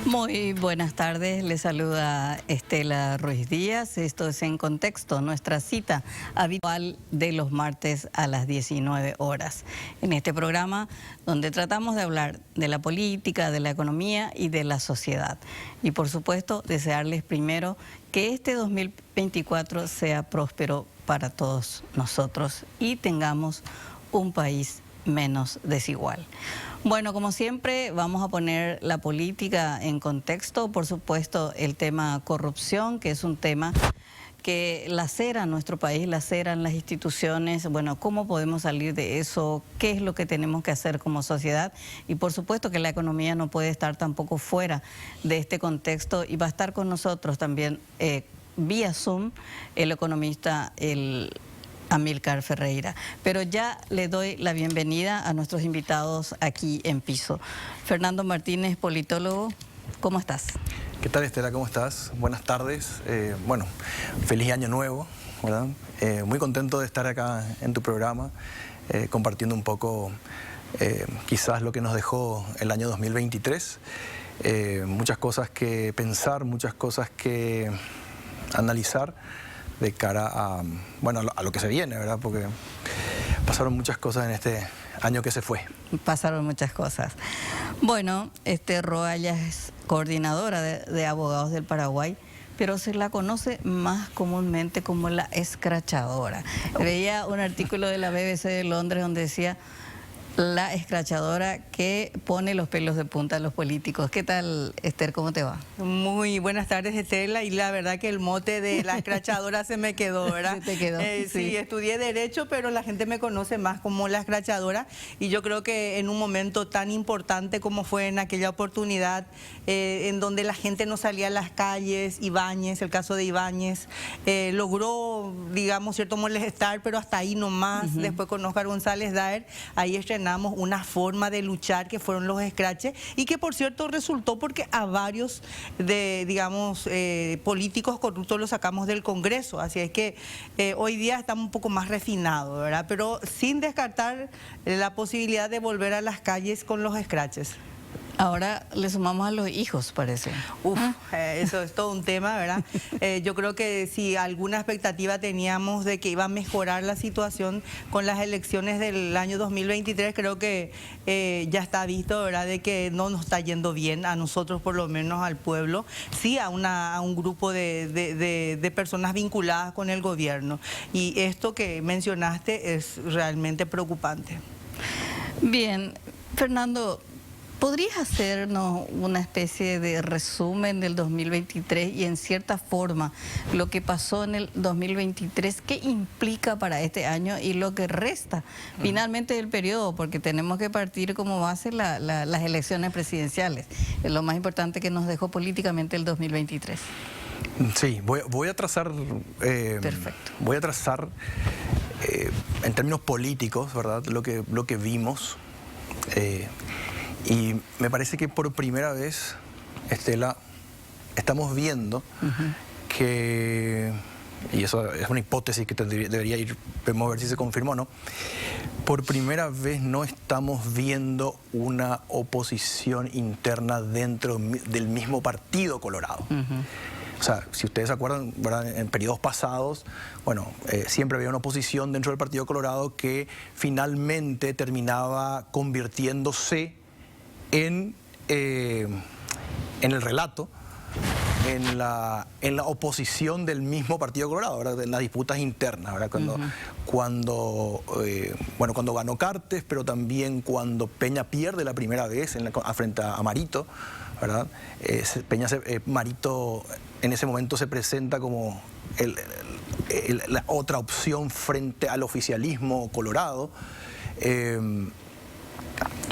Muy buenas tardes, les saluda Estela Ruiz Díaz. Esto es En Contexto, nuestra cita habitual de los martes a las 19 horas. En este programa donde tratamos de hablar de la política, de la economía y de la sociedad. Y por supuesto, desearles primero que este 2024 sea próspero para todos nosotros y tengamos un país menos desigual. Bueno, como siempre, vamos a poner la política en contexto. Por supuesto, el tema corrupción, que es un tema que lacera nuestro país, laceran las instituciones. Bueno, ¿cómo podemos salir de eso? ¿Qué es lo que tenemos que hacer como sociedad? Y por supuesto que la economía no puede estar tampoco fuera de este contexto. Y va a estar con nosotros también vía Zoom el economista, Amílcar Ferreira. Pero ya le doy la bienvenida a nuestros invitados aquí en piso. Fernando Martínez, politólogo, ¿cómo estás? ¿Qué tal, Estela? ¿Cómo estás? Buenas tardes. Bueno, feliz año nuevo, ¿verdad? Muy contento de estar acá en tu programa, compartiendo un poco quizás lo que nos dejó el año 2023. Muchas cosas que pensar, muchas cosas que analizar de cara a, bueno, a lo que se viene, ¿verdad? Porque pasaron muchas cosas en este año que se fue. Pasaron muchas cosas. Bueno, Roaya es coordinadora de abogados del Paraguay, pero se la conoce más comúnmente como la escrachadora. Veía un artículo de la BBC de Londres donde decía: la escrachadora que pone los pelos de punta a los políticos. ¿Qué tal, Esther? ¿Cómo te va? Muy buenas tardes, Estela, y la verdad que el mote de la escrachadora se me quedó, ¿verdad? Se te quedó. Sí, estudié Derecho, pero la gente me conoce más como la escrachadora, y yo creo que en un momento tan importante como fue en aquella oportunidad, en donde la gente no salía a las calles, Ibáñez, el caso de Ibáñez, logró, digamos, cierto molestar, pero hasta ahí nomás. Después con Óscar González Daer, ahí estrenamos una forma de luchar que fueron los escraches, y que por cierto resultó porque a varios digamos, políticos corruptos los sacamos del Congreso. Así es que hoy día estamos un poco más refinados, ¿verdad? Pero sin descartar la posibilidad de volver a las calles con los escraches. Ahora le sumamos a los hijos, parece. Eso es todo un tema, ¿verdad? Yo creo que si alguna expectativa teníamos de que iba a mejorar la situación con las elecciones del año 2023, creo que ya está visto, ¿verdad?, de que no nos está yendo bien, a nosotros por lo menos, al pueblo, sí a un grupo de personas vinculadas con el gobierno. Y esto que mencionaste es realmente preocupante. Bien, Fernando, ¿podrías hacernos una especie de resumen del 2023 y en cierta forma lo que pasó en el 2023, qué implica para este año y lo que resta finalmente del periodo? Porque tenemos que partir como base las elecciones presidenciales. Es lo más importante que nos dejó políticamente el 2023. Sí, voy a trazar, Perfecto. Voy a trazar en términos políticos, ¿verdad?, lo que vimos. Y me parece que por primera vez, Estela, estamos viendo que, y eso es una hipótesis que debería ir, vamos a ver si se confirmó o no, por primera vez no estamos viendo una oposición interna dentro del mismo Partido Colorado. O sea, si ustedes se acuerdan, ¿verdad?, en periodos pasados, bueno, siempre había una oposición dentro del Partido Colorado que finalmente terminaba convirtiéndose en el relato, en la oposición del mismo Partido Colorado, ¿verdad?, en las disputas internas, ¿verdad? Cuando ganó Cartes, pero también cuando Peña pierde la primera vez frente a Marito, ¿verdad? Marito en ese momento se presenta como la otra opción frente al oficialismo colorado.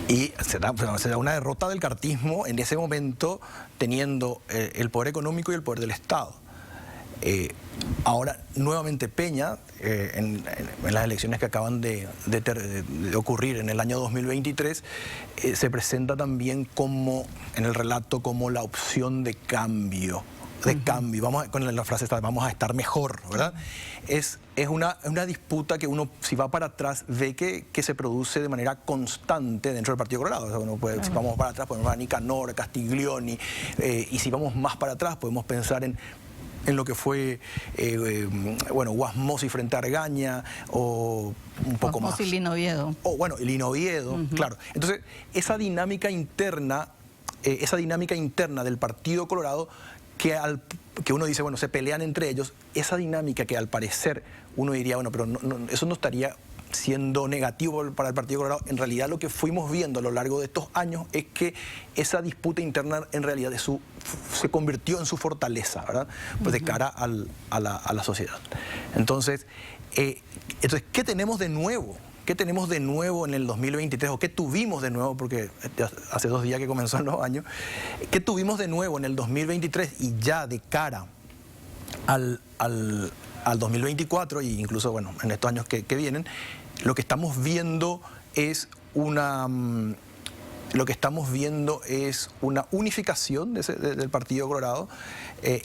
Y se da una derrota del cartismo en ese momento, teniendo el poder económico y el poder del Estado. Ahora, nuevamente Peña, en las elecciones que acaban de ocurrir en el año 2023, se presenta también como, en el relato, como la opción de cambio. Con la frase esta, vamos a estar mejor, ¿verdad? Es es una disputa que uno, si va para atrás, ve que se produce de manera constante dentro del Partido Colorado. O sea, uno puede, si vamos para atrás, podemos ver a Nicanor, Castiglioni, y si vamos más para atrás, podemos pensar en lo que fue, Guasmosi frente a Argaña, o un poco más. Guasmosi y Lino Oviedo. O bueno, Lino Oviedo, claro. Entonces, esa dinámica interna del Partido Colorado, que uno dice, bueno, se pelean entre ellos, esa dinámica que al parecer uno diría, bueno, pero eso no estaría siendo negativo para el Partido Colorado. En realidad lo que fuimos viendo a lo largo de estos años es que esa disputa interna en realidad se convirtió en su fortaleza, ¿verdad? Pues de cara a la sociedad. Entonces, ¿qué tenemos de nuevo? ¿Qué tenemos de nuevo en el 2023? ¿O qué tuvimos de nuevo? Porque hace 2 días que comenzó el nuevo año. ¿Qué tuvimos de nuevo en el 2023 y ya de cara al 2024 e incluso, bueno, en estos años que vienen? Lo que estamos viendo es una unificación del Partido Colorado,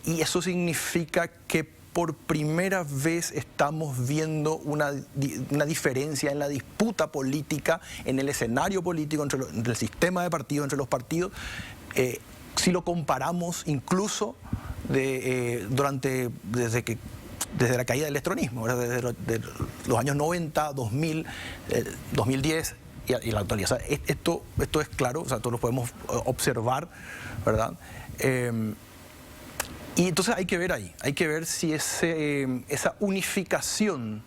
y eso significa que por primera vez estamos viendo una diferencia en la disputa política, en el escenario político, entre el sistema de partidos, entre los partidos, si lo comparamos incluso desde la caída del electronismo, desde los años 90, 2000, 2010 y la actualidad. O sea, esto es claro, o sea, todos lo podemos observar, ¿verdad? Y entonces hay que ver ahí, hay que ver si esa unificación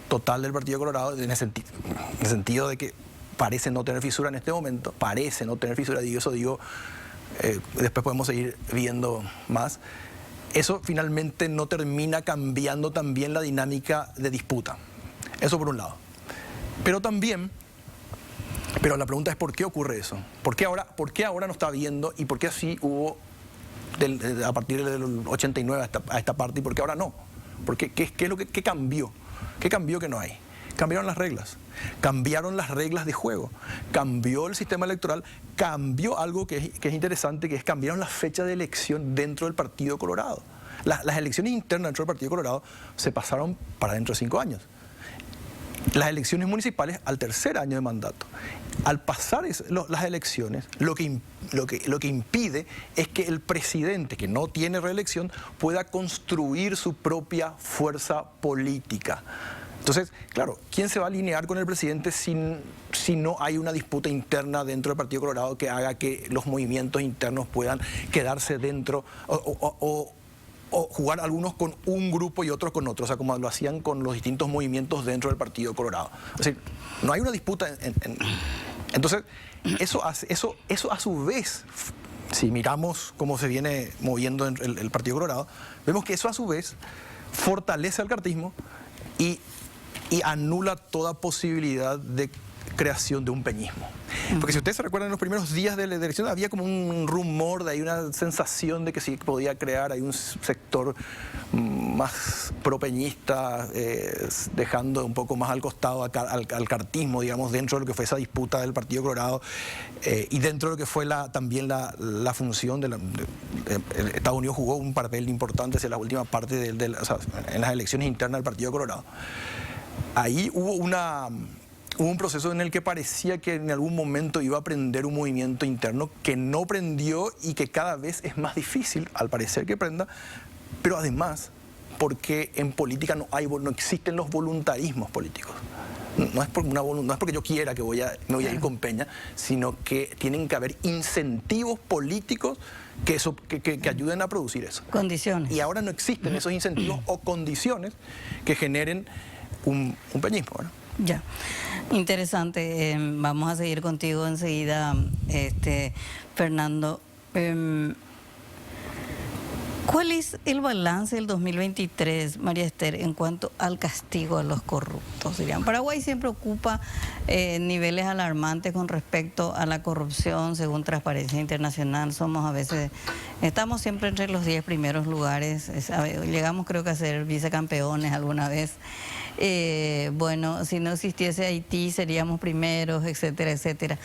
total del Partido Colorado, en el sentido de que parece no tener fisura en este momento, parece no tener fisura, y eso digo, después podemos seguir viendo más, eso finalmente no termina cambiando también la dinámica de disputa. Eso por un lado. Pero la pregunta es ¿por qué ocurre eso? ¿Por qué ahora no está viendo y por qué así hubo a partir del 89 a esta parte y por qué ahora no? ¿Qué cambió? ¿Qué cambió que no hay? Cambiaron las reglas, cambiaron las reglas de juego, cambió el sistema electoral, cambió algo que es interesante, que es cambiaron la fecha de elección dentro del Partido Colorado. Las elecciones internas dentro del Partido Colorado se pasaron para dentro de 5 años. Las elecciones municipales al 3er año de mandato. Al pasar las elecciones, lo que impide es que el presidente, que no tiene reelección, pueda construir su propia fuerza política. Entonces, claro, ¿quién se va a alinear con el presidente si no hay una disputa interna dentro del Partido Colorado que haga que los movimientos internos puedan quedarse dentro o jugar algunos con un grupo y otros con otro, o sea, como lo hacían con los distintos movimientos dentro del Partido Colorado? Es decir, no hay una disputa. Entonces, eso a su vez, si miramos cómo se viene moviendo el Partido Colorado, vemos que eso a su vez fortalece al cartismo y anula toda posibilidad de creación de un peñismo. Porque si ustedes se recuerdan, en los primeros días de la elección había como un rumor, de ahí una sensación de que sí podía crear ahí un sector más propeñista, dejando un poco más al costado al cartismo, digamos, dentro de lo que fue esa disputa del Partido Colorado, y dentro de lo que fue también la función de Estados Unidos jugó un papel importante hacia la última parte o sea, en las elecciones internas del Partido Colorado. Ahí hubo un proceso en el que parecía que en algún momento iba a prender un movimiento interno que no prendió y que cada vez es más difícil, al parecer, que prenda, pero además porque en política no existen los voluntarismos políticos. No es porque yo quiera que me voy a ir con Peña, sino que tienen que haber incentivos políticos que ayuden a producir eso. Condiciones. Y ahora no existen esos incentivos o condiciones que generen un peñismo, ¿no? Ya, interesante. Vamos a seguir contigo enseguida, Fernando. ¿Cuál es el balance del 2023, María Esther, en cuanto al castigo a los corruptos? Paraguay siempre ocupa niveles alarmantes con respecto a la corrupción, según Transparencia Internacional. Estamos siempre entre los 10 primeros lugares. Llegamos, creo que, a ser vicecampeones alguna vez. Bueno, si no existiese Haití seríamos primeros, etcétera, etcétera.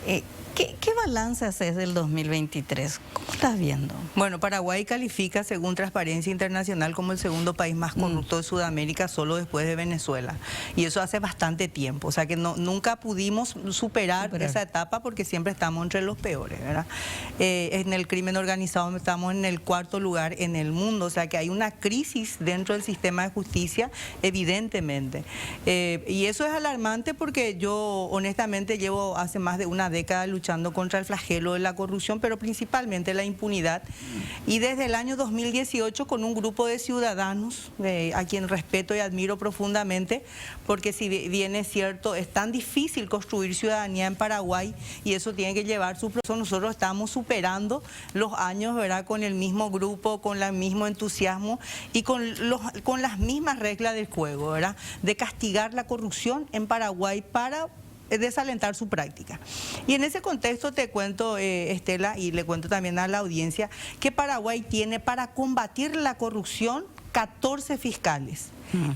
¿Qué balance haces del 2023? ¿Cómo estás viendo? Bueno, Paraguay califica según Transparencia Internacional como el segundo país más corrupto de Sudamérica, solo después de Venezuela. Y eso hace bastante tiempo. O sea que nunca pudimos superar esa etapa porque siempre estamos entre los peores, ¿verdad? En el crimen organizado estamos en el 4º lugar en el mundo. O sea que hay una crisis dentro del sistema de justicia, evidentemente. Y eso es alarmante porque yo honestamente llevo hace más de una década luchando contra el flagelo de la corrupción, pero principalmente la impunidad. Y desde el año 2018 con un grupo de ciudadanos, a quien respeto y admiro profundamente, porque si bien es cierto, es tan difícil construir ciudadanía en Paraguay y eso tiene que llevar su proceso. Nosotros estamos superando los años, ¿verdad?, con el mismo grupo, con el mismo entusiasmo y con las mismas reglas del juego, ¿verdad?, de castigar la corrupción en Paraguay para desalentar su práctica. Y en ese contexto te cuento, Estela, y le cuento también a la audiencia, que Paraguay tiene para combatir la corrupción 14 fiscales.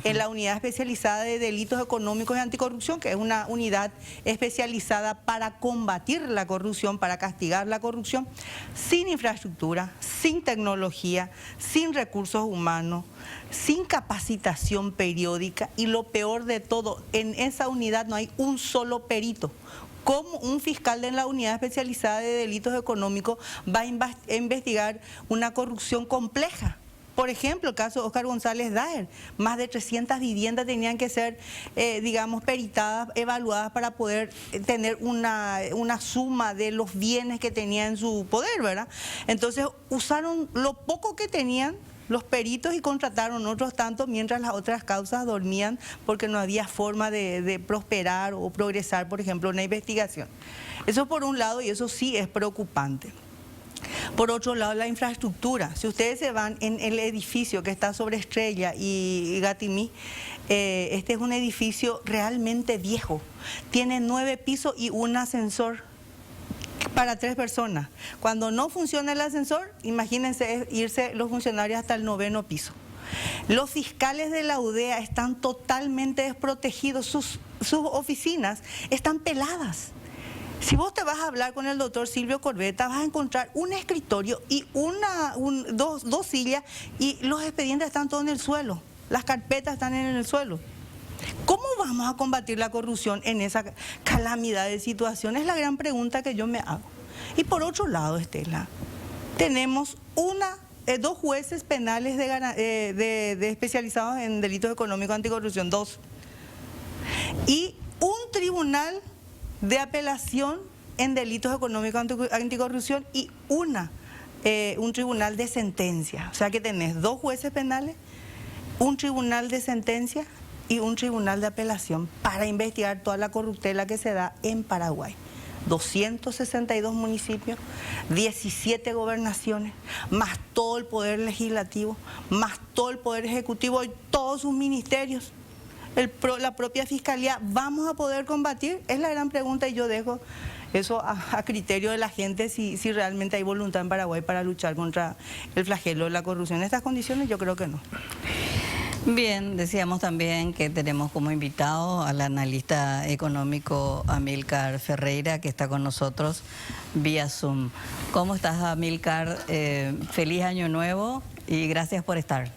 En la Unidad Especializada de Delitos Económicos y Anticorrupción, que es una unidad especializada para combatir la corrupción, para castigar la corrupción, sin infraestructura, sin tecnología, sin recursos humanos, sin capacitación periódica y lo peor de todo, en esa unidad no hay un solo perito. ¿Cómo un fiscal de la Unidad Especializada de Delitos Económicos va a investigar una corrupción compleja? Por ejemplo, el caso de Óscar González Daer, más de 300 viviendas tenían que ser, digamos, peritadas, evaluadas para poder tener una suma de los bienes que tenía en su poder, ¿verdad? Entonces usaron lo poco que tenían los peritos y contrataron otros tantos mientras las otras causas dormían porque no había forma de prosperar o progresar, por ejemplo, una investigación. Eso por un lado, y eso sí es preocupante. Por otro lado, la infraestructura. Si ustedes se van en el edificio que está sobre Estrella y Gatimí, este es un edificio realmente viejo. Tiene 9 pisos y un ascensor para 3 personas. Cuando no funciona el ascensor, imagínense irse los funcionarios hasta el 9º piso. Los fiscales de la UDEA están totalmente desprotegidos, sus oficinas están peladas. Si vos te vas a hablar con el doctor Silvio Corbetta, vas a encontrar un escritorio y dos sillas y los expedientes están todos en el suelo, las carpetas están en el suelo. ¿Cómo vamos a combatir la corrupción en esa calamidad de situación? Es la gran pregunta que yo me hago. Y por otro lado, Estela, tenemos 2 jueces penales especializados en delitos económicos anticorrupción, 2. Y un tribunal de apelación en delitos económicos anticorrupción y un tribunal de sentencia. O sea que tenés 2 jueces penales, un tribunal de sentencia y un tribunal de apelación para investigar toda la corruptela que se da en Paraguay. 262 municipios, 17 gobernaciones, más todo el poder legislativo, más todo el poder ejecutivo y todos sus ministerios. La propia Fiscalía, ¿vamos a poder combatir? Es la gran pregunta y yo dejo eso a criterio de la gente si realmente hay voluntad en Paraguay para luchar contra el flagelo de la corrupción. En estas condiciones yo creo que no. Bien, decíamos también que tenemos como invitado al analista económico Amílcar Ferreira, que está con nosotros vía Zoom. ¿Cómo estás, Amílcar? Feliz año nuevo y gracias por estar.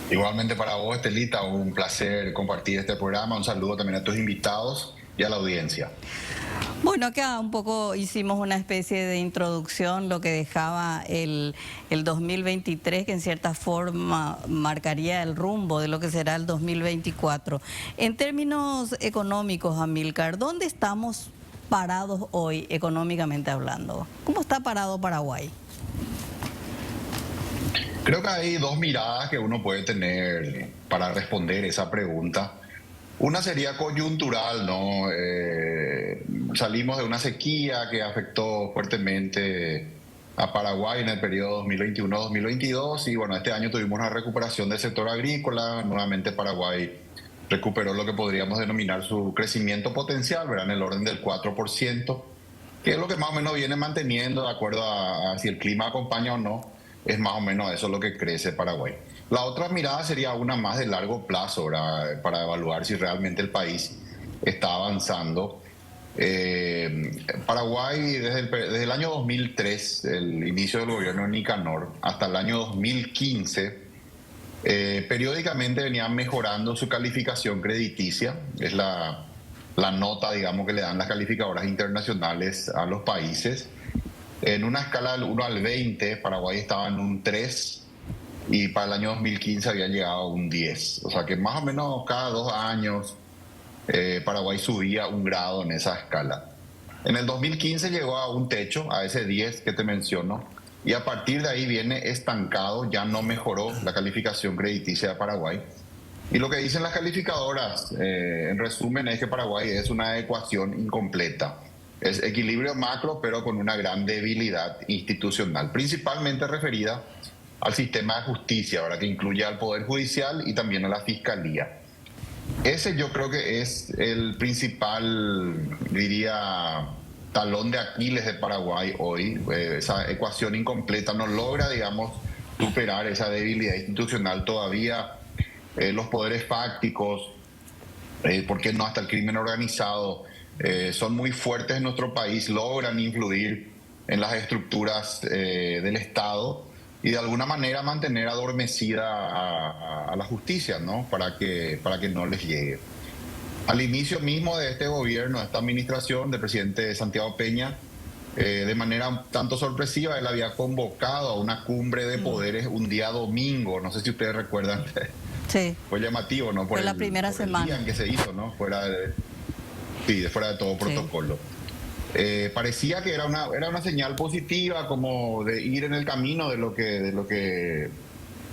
Igualmente para vos, Estelita, un placer compartir este programa. Un saludo también a tus invitados y a la audiencia. Bueno, acá un poco hicimos una especie de introducción, lo que dejaba el 2023, que en cierta forma marcaría el rumbo de lo que será el 2024. En términos económicos, Amílcar, ¿dónde estamos parados hoy económicamente hablando? ¿Cómo está parado Paraguay? Creo que hay 2 miradas que uno puede tener para responder esa pregunta. Una sería coyuntural, ¿no? Salimos de una sequía que afectó fuertemente a Paraguay en el periodo 2021-2022 y bueno, este año tuvimos una recuperación del sector agrícola. Nuevamente Paraguay recuperó lo que podríamos denominar su crecimiento potencial, ¿verdad? En el orden del 4%, que es lo que más o menos viene manteniendo de acuerdo a si el clima acompaña o no. Es más o menos eso lo que crece Paraguay. La otra mirada sería una más de largo plazo, ¿verdad? Para evaluar si realmente el país está avanzando Paraguay, desde el año 2003, el inicio del gobierno de Nicanor, hasta el año 2015, periódicamente venía mejorando su calificación crediticia. Es la nota, digamos, que le dan las calificadoras internacionales a los países. En una escala del 1 al 20, Paraguay estaba en un 3 y para el año 2015 había llegado a un 10. O sea que más o menos cada 2 años Paraguay subía un grado en esa escala. En el 2015 llegó a un techo, a ese 10 que te menciono, y a partir de ahí viene estancado, ya no mejoró la calificación crediticia de Paraguay. Y lo que dicen las calificadoras, en resumen, es que Paraguay es una ecuación incompleta. Es equilibrio macro, pero con una gran debilidad institucional, principalmente referida al sistema de justicia, ahora que incluye al Poder Judicial y también a la Fiscalía. Ese yo creo que es el principal, diría, talón de Aquiles de Paraguay hoy. Esa ecuación incompleta no logra, digamos, superar esa debilidad institucional todavía. Los poderes fácticos, ¿por qué no hasta el crimen organizado? Son muy fuertes en nuestro país, logran influir en las estructuras del Estado y de alguna manera mantener adormecida a la justicia, ¿no? Para que no les llegue. Al inicio mismo de este gobierno, de esta administración del presidente Santiago Peña, de manera un tanto sorpresiva, él había convocado a una cumbre de poderes un día domingo, no sé si ustedes recuerdan. Sí. Fue llamativo, ¿no? Fue la primera semana. El día en que se hizo, ¿no? Fuera de todo protocolo. Parecía que era una señal positiva, como de ir en el camino de lo que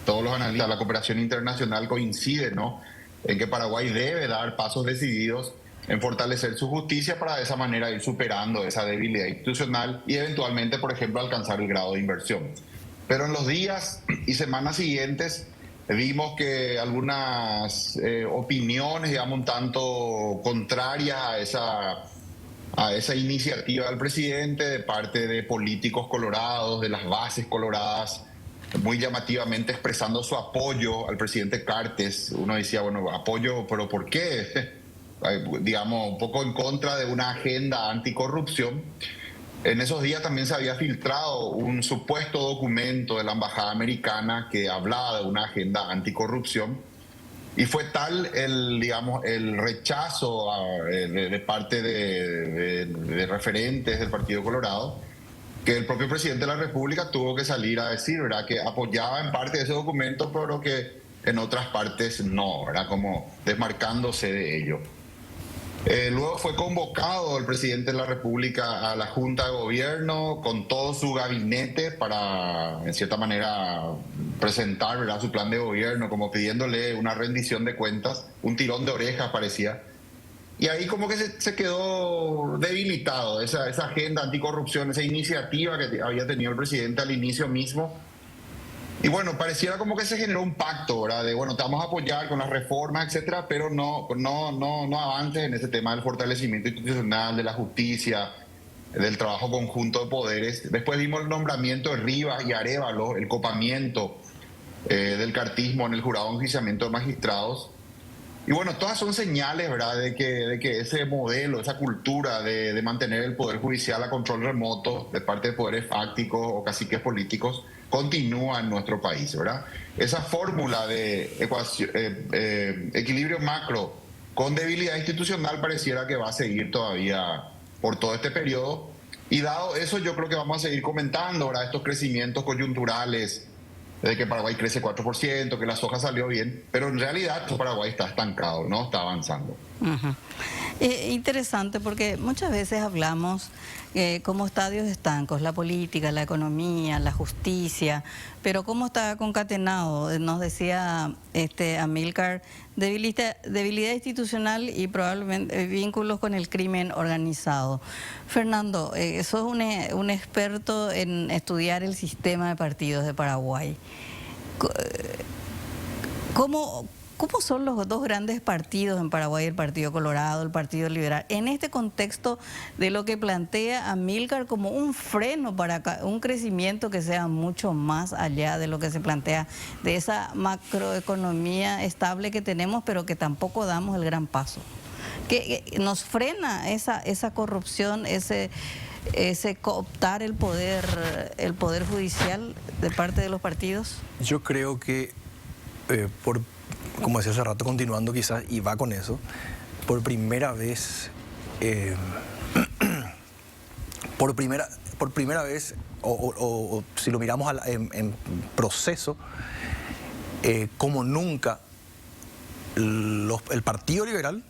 todos los analistas de la cooperación internacional coinciden, ¿no? En que Paraguay debe dar pasos decididos en fortalecer su justicia para de esa manera ir superando esa debilidad institucional y eventualmente, por ejemplo, alcanzar el grado de inversión. Pero en los días y semanas siguientes vimos que algunas opiniones, digamos, un tanto contrarias a esa iniciativa del presidente de parte de políticos colorados, de las bases coloradas, muy llamativamente expresando su apoyo al presidente Cartes. Uno decía, bueno, apoyo, pero ¿por qué? Digamos, un poco en contra de una agenda anticorrupción. En esos días también se había filtrado un supuesto documento de la Embajada Americana que hablaba de una agenda anticorrupción y fue tal el rechazo de parte de referentes del Partido Colorado que el propio presidente de la República tuvo que salir a decir, ¿verdad?, que apoyaba en parte ese documento, pero que en otras partes no, ¿verdad?, como desmarcándose de ello. Luego fue convocado el presidente de la República a la Junta de Gobierno con todo su gabinete para, en cierta manera, presentar, ¿verdad?, su plan de gobierno, como pidiéndole una rendición de cuentas, un tirón de orejas parecía. Y ahí como que se quedó debilitado esa agenda anticorrupción, esa iniciativa que había tenido el presidente al inicio mismo. Y bueno, pareciera como que se generó un pacto, ¿verdad? De, bueno, te vamos a apoyar con las reformas, etcétera, pero no avances en ese tema del fortalecimiento institucional, de la justicia, del trabajo conjunto de poderes. Después vimos el nombramiento de Rivas y Arévalo, el copamiento del cartismo en el jurado de enjuiciamiento de magistrados. Y bueno, todas son señales, ¿verdad?, de que ese modelo, esa cultura de mantener el Poder Judicial a control remoto de parte de poderes fácticos o caciques políticos continúa en nuestro país, ¿verdad? Esa fórmula de equilibrio macro con debilidad institucional pareciera que va a seguir todavía por todo este periodo. Y dado eso, yo creo que vamos a seguir comentando, ¿verdad?, estos crecimientos coyunturales, de que Paraguay crece 4%, que la soja salió bien, pero en realidad Paraguay está estancado, no está avanzando. Interesante, porque muchas veces hablamos como estadios estancos, la política, la economía, la justicia, pero cómo está concatenado, nos decía Amílcar, debilidad institucional y probablemente vínculos con el crimen organizado. Fernando, sos un experto en estudiar el sistema de partidos de Paraguay. ¿Cómo son los dos grandes partidos en Paraguay, el Partido Colorado, el Partido Liberal, en este contexto de lo que plantea Amílcar como un freno para un crecimiento que sea mucho más allá de lo que se plantea, de esa macroeconomía estable que tenemos, pero que tampoco damos el gran paso? que nos frena esa corrupción, ese cooptar el poder judicial de parte de los partidos? Yo creo que, como decía hace rato, continuando quizás, y va con eso, por primera vez, por primera vez, o si lo miramos en proceso, como nunca, el Partido Liberal,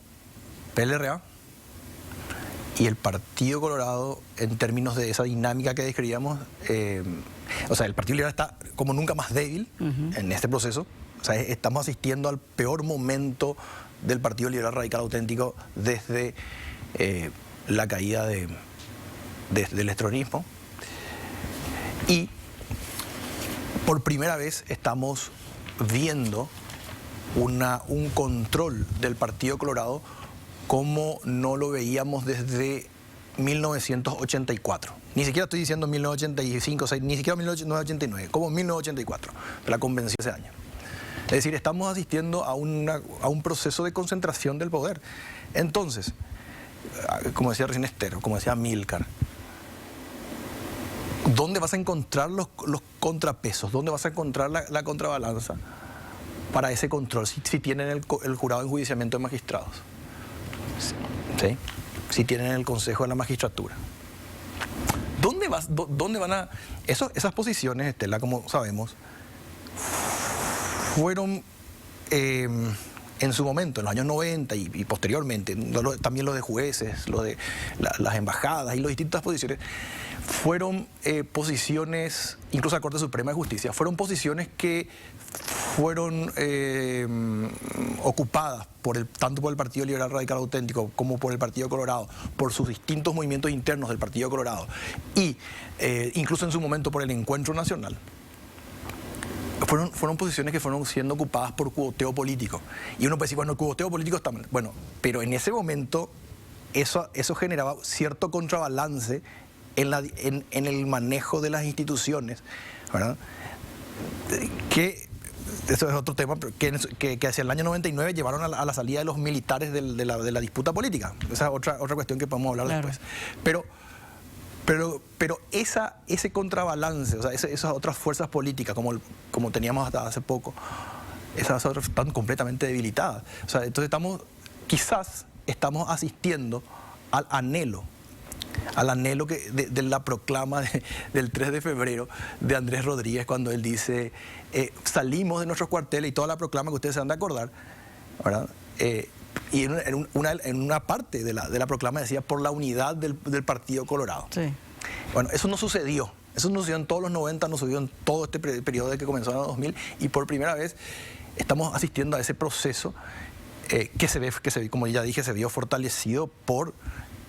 PLRA, y el Partido Colorado, en términos de esa dinámica que describíamos, o sea, el Partido Liberal está como nunca más débil en este proceso. O sea, estamos asistiendo al peor momento del Partido Liberal Radical Auténtico desde la caída del estronismo. Y por primera vez estamos viendo un control del Partido Colorado como no lo veíamos desde 1984. Ni siquiera estoy diciendo 1985, ni siquiera 1989, como 1984, de la convención ese año. Es decir, estamos asistiendo a un proceso de concentración del poder. Entonces, como decía recién Esther, como decía Amílcar, ¿dónde vas a encontrar los contrapesos? ¿Dónde vas a encontrar la contrabalanza para ese control? Si tienen el jurado de enjuiciamiento de magistrados, ¿sí? Si tienen el Consejo de la Magistratura. ¿Dónde van a...? Esas posiciones, Estela, como sabemos, fueron en su momento, en los años 90 y posteriormente, también los de jueces, los de las embajadas y las distintas posiciones, fueron posiciones, incluso la Corte Suprema de Justicia, fueron posiciones que fueron ocupadas tanto por el Partido Liberal Radical Auténtico como por el Partido Colorado, por sus distintos movimientos internos del Partido Colorado y incluso en su momento por el Encuentro Nacional. Fueron posiciones que fueron siendo ocupadas por cuoteo político. Y uno puede decir, bueno, el cuoteo político está mal. Bueno, pero en ese momento eso generaba cierto contrabalance en el manejo de las instituciones, ¿verdad? Que eso es otro tema, que hacia el año 99 llevaron a la salida de los militares de la disputa política. Esa es otra cuestión que podemos hablar después. Pero ese contrabalance, o sea, esas otras fuerzas políticas, como teníamos hasta hace poco, esas otras están completamente debilitadas. O sea, entonces quizás estamos asistiendo al anhelo de la proclama del 3 de febrero de Andrés Rodríguez, cuando él dice, salimos de nuestros cuarteles, y toda la proclama que ustedes se han de acordar, ¿verdad? Y en una parte de la proclama decía, por la unidad del Partido Colorado. Sí. Bueno, eso no sucedió. Eso no sucedió en todos los 90, no sucedió en todo este periodo de que comenzó en el 2000, y por primera vez estamos asistiendo a ese proceso que se ve, como ya dije, se vio fortalecido por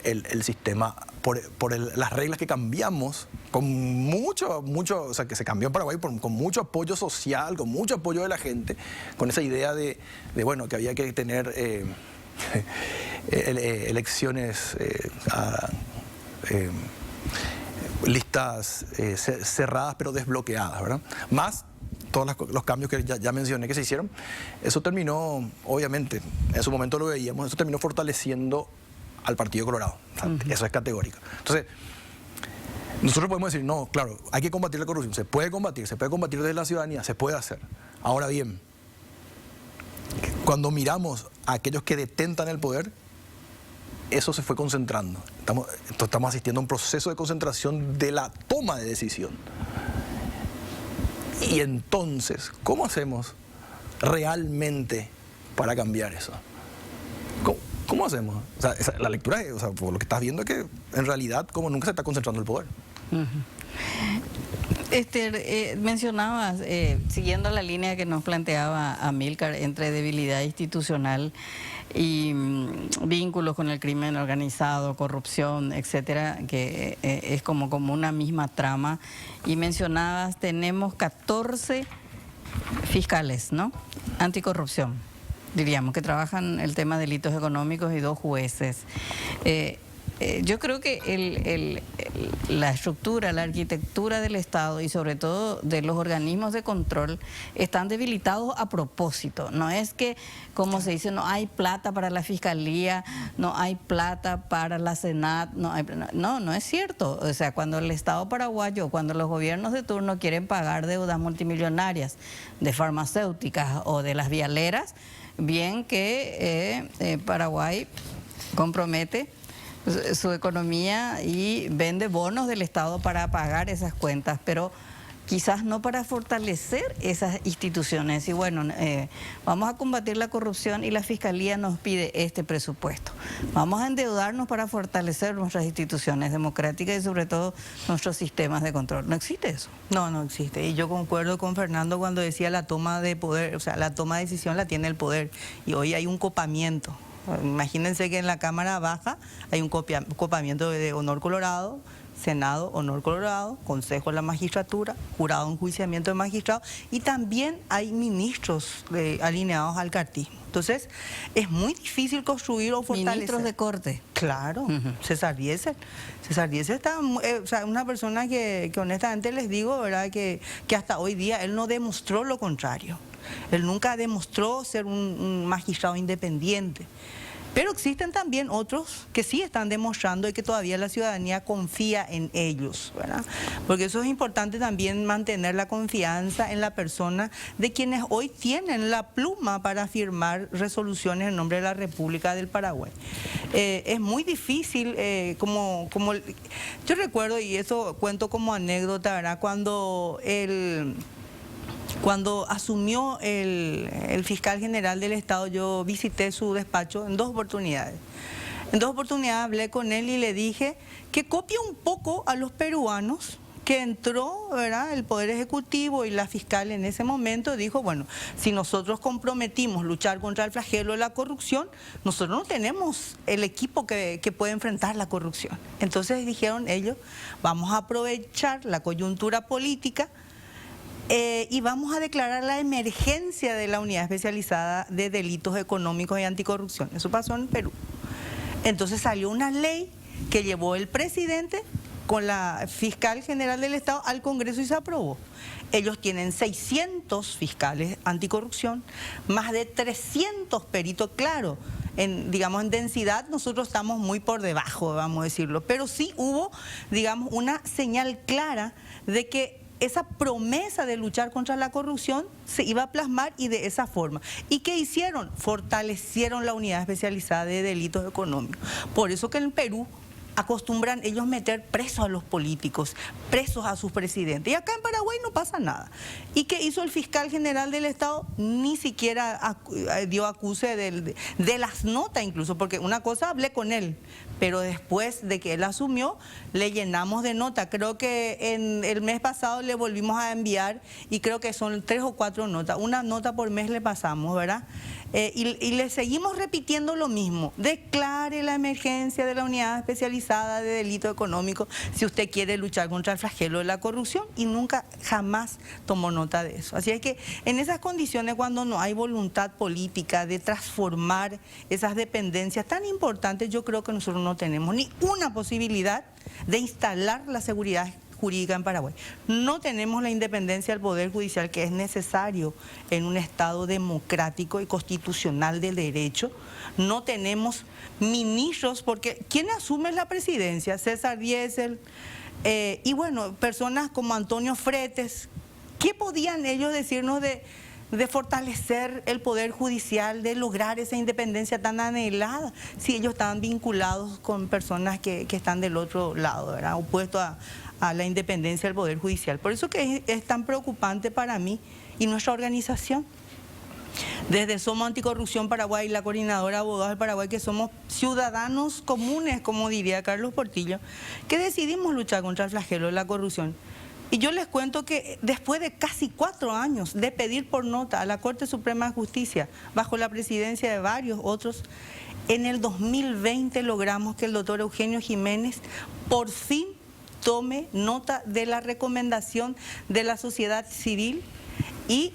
el sistema, por las reglas que cambiamos con mucho, o sea, que se cambió en Paraguay con mucho apoyo social, con mucho apoyo de la gente, con esa idea de bueno, que había que tener elecciones listas cerradas pero desbloqueadas, ¿verdad? Más todos los cambios que ya mencioné que se hicieron. Eso terminó, obviamente, en su momento lo veíamos, eso terminó fortaleciendo al Partido Colorado. O sea, eso es categórico. Entonces, nosotros podemos decir, no, claro, hay que combatir la corrupción. Se puede combatir desde la ciudadanía, se puede hacer. Ahora bien, cuando miramos a aquellos que detentan el poder, eso se fue concentrando. Estamos asistiendo a un proceso de concentración de la toma de decisión. Y entonces, ¿cómo hacemos realmente para cambiar eso? ¿Cómo hacemos? O sea, la lectura es, o sea, por lo que estás viendo, es que en realidad como nunca se está concentrando el poder. Esther, mencionabas, siguiendo la línea que nos planteaba Amílcar, entre debilidad institucional y vínculos con el crimen organizado, corrupción, etcétera, que es como una misma trama. Y mencionabas, tenemos 14 fiscales, ¿no? Anticorrupción, diríamos, que trabajan el tema de delitos económicos, y 2 jueces. Yo creo que la estructura, la arquitectura del Estado y sobre todo de los organismos de control están debilitados a propósito. No es que, como se dice, no hay plata para la Fiscalía, no hay plata para la Senat, no es cierto. O sea, cuando el Estado paraguayo, cuando los gobiernos de turno quieren pagar deudas multimillonarias de farmacéuticas o de las vialeras, bien que Paraguay compromete su economía y vende bonos del Estado para pagar esas cuentas, pero quizás no para fortalecer esas instituciones. Y bueno, vamos a combatir la corrupción y la Fiscalía nos pide este presupuesto. Vamos a endeudarnos para fortalecer nuestras instituciones democráticas y sobre todo nuestros sistemas de control. ¿No existe eso? No, no existe. Y yo concuerdo con Fernando cuando decía la toma de poder, o sea, la toma de decisión la tiene el poder. Y hoy hay un copamiento. Imagínense que en la Cámara Baja hay un copamiento de honor colorado, Senado, honor colorado, Consejo de la Magistratura, jurado de enjuiciamiento de magistrados y también hay ministros alineados al cartismo. Entonces, es muy difícil construir o fortalecer. Ministros de corte. Claro, César Diesel. César Diesel está, o sea, una persona que honestamente les digo, ¿verdad?, que hasta hoy día él no demostró lo contrario. Él nunca demostró ser un magistrado independiente. Pero existen también otros que sí están demostrando y que todavía la ciudadanía confía en ellos, ¿verdad? Porque eso es importante también, mantener la confianza en la persona de quienes hoy tienen la pluma para firmar resoluciones en nombre de la República del Paraguay. Es muy difícil, como yo recuerdo, y eso cuento como anécdota, ¿verdad?, cuando asumió el fiscal general del Estado, yo visité su despacho en 2 oportunidades. En 2 oportunidades hablé con él y le dije que copie un poco a los peruanos, que entró, ¿verdad?, el Poder Ejecutivo y la fiscal en ese momento dijo, bueno, si nosotros comprometimos luchar contra el flagelo de la corrupción, nosotros no tenemos el equipo que puede enfrentar la corrupción. Entonces dijeron ellos, vamos a aprovechar la coyuntura política y vamos a declarar la emergencia de la Unidad Especializada de Delitos Económicos y Anticorrupción. Eso pasó en Perú. Entonces salió una ley que llevó el presidente con la fiscal general del Estado al Congreso y se aprobó. Ellos tienen 600 fiscales anticorrupción, más de 300 peritos, claro. En densidad nosotros estamos muy por debajo, vamos a decirlo, pero sí hubo, digamos, una señal clara de que esa promesa de luchar contra la corrupción se iba a plasmar y de esa forma. ¿Y qué hicieron? Fortalecieron la Unidad Especializada de Delitos Económicos. Por eso que en Perú acostumbran ellos meter presos a los políticos, presos a sus presidentes. Y acá en Paraguay no pasa nada. ¿Y qué hizo el fiscal general del Estado? Ni siquiera dio acuse de las notas incluso, porque una cosa hablé con él, pero después de que él asumió, le llenamos de nota. Creo que en el mes pasado le volvimos a enviar y creo que son 3 o 4 notas. Una nota por mes le pasamos, ¿verdad? Y le seguimos repitiendo lo mismo. Declare la emergencia de la Unidad Especializada de Delito Económico si usted quiere luchar contra el flagelo de la corrupción, y nunca, jamás tomó nota de eso. Así es que en esas condiciones, cuando no hay voluntad política de transformar esas dependencias tan importantes, yo creo que nosotros no tenemos ni una posibilidad de instalar la seguridad jurídica en Paraguay. No tenemos la independencia del Poder Judicial que es necesario en un Estado democrático y constitucional de derecho. No tenemos ministros, porque ¿quién asume la presidencia? César Diesel, y bueno, personas como Antonio Fretes. ¿Qué podían ellos decirnos de fortalecer el Poder Judicial, de lograr esa independencia tan anhelada, si ellos estaban vinculados con personas que están del otro lado, ¿verdad?, opuestos a la independencia del Poder Judicial? Por eso que es tan preocupante para mí y nuestra organización. Desde Somos Anticorrupción Paraguay, la Coordinadora de Abogados del Paraguay, que somos ciudadanos comunes, como diría Carlos Portillo, que decidimos luchar contra el flagelo de la corrupción. Y yo les cuento que después de casi 4 años de pedir por nota a la Corte Suprema de Justicia, bajo la presidencia de varios otros, en el 2020 logramos que el doctor Eugenio Jiménez por fin tome nota de la recomendación de la sociedad civil y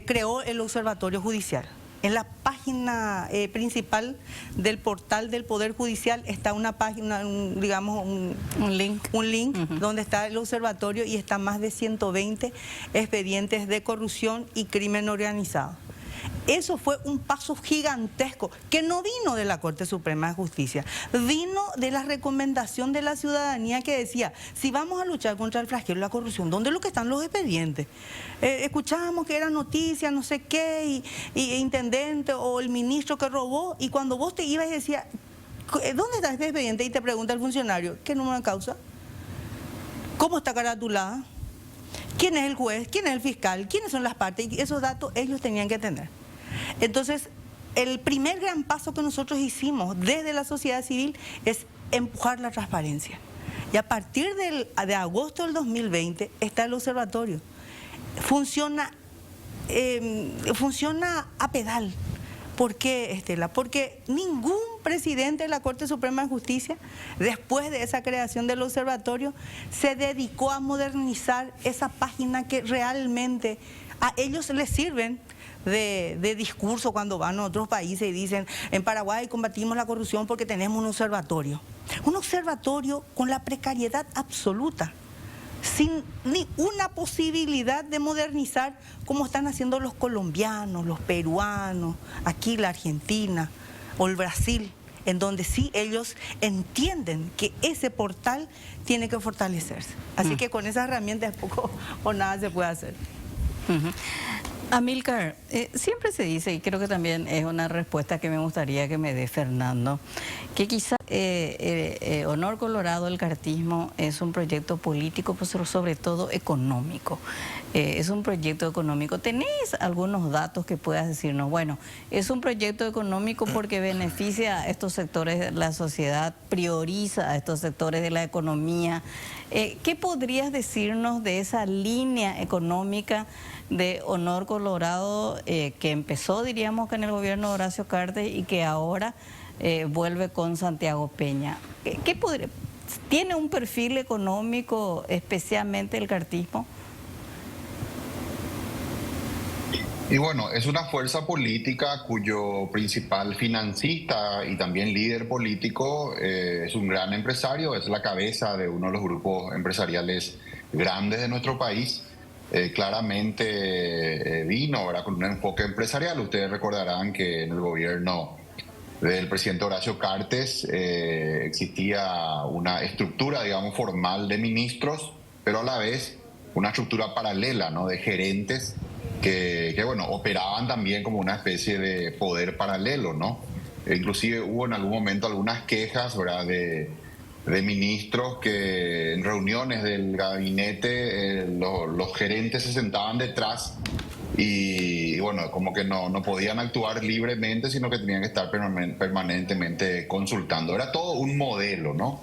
creó el Observatorio Judicial. En la página principal del portal del Poder Judicial está una página, digamos, un link donde está el observatorio y está más de 120 expedientes de corrupción y crimen organizado. Eso fue un paso gigantesco que no vino de la Corte Suprema de Justicia, vino de la recomendación de la ciudadanía que decía, si vamos a luchar contra el flagelo de la corrupción, ¿dónde es lo que están los expedientes? Escuchábamos que era noticia, no sé qué, y intendente o el ministro que robó, y cuando vos te ibas y decías, ¿dónde está este expediente? Y te pregunta el funcionario, ¿qué número de causa? ¿Cómo está caratulada? ¿Quién es el juez? ¿Quién es el fiscal? ¿Quiénes son las partes? Y esos datos ellos tenían que tener. Entonces, el primer gran paso que nosotros hicimos desde la sociedad civil es empujar la transparencia. Y a partir de agosto del 2020 está el observatorio. Funciona a pedal. ¿Por qué, Estela? Porque ningún presidente de la Corte Suprema de Justicia, después de esa creación del observatorio, se dedicó a modernizar esa página que realmente a ellos les sirven de discurso cuando van a otros países y dicen, en Paraguay combatimos la corrupción porque tenemos un observatorio. Un observatorio con la precariedad absoluta, sin ni una posibilidad de modernizar como están haciendo los colombianos, los peruanos, aquí la Argentina o el Brasil, en donde sí ellos entienden que ese portal tiene que fortalecerse. Así que con esas herramientas poco o nada se puede hacer. Amílcar, siempre se dice, y creo que también es una respuesta que me gustaría que me dé Fernando, que quizá Honor Colorado, el cartismo, es un proyecto político, pero sobre todo económico. Es un proyecto económico. ¿Tenés algunos datos que puedas decirnos? Bueno, es un proyecto económico porque beneficia a estos sectores de la sociedad, prioriza a estos sectores de la economía. ¿Qué podrías decirnos de esa línea económica de Honor Colorado que empezó, diríamos, que en el gobierno de Horacio Cartes y que ahora vuelve con Santiago Peña? ¿Tiene un perfil económico especialmente el cartismo? Y bueno, es una fuerza política cuyo principal financista y también líder político es un gran empresario, es la cabeza de uno de los grupos empresariales grandes de nuestro país. Claramente vino ahora con un enfoque empresarial. Ustedes recordarán que en el gobierno del presidente Horacio Cartes existía una estructura, digamos, formal de ministros, pero a la vez una estructura paralela, ¿no?, de gerentes que bueno, operaban también como una especie de poder paralelo, ¿no? Inclusive hubo en algún momento algunas quejas, ¿verdad?, de ministros que en reuniones del gabinete los gerentes se sentaban detrás y bueno, como que no podían actuar libremente, sino que tenían que estar permanentemente consultando. Era todo un modelo, ¿no?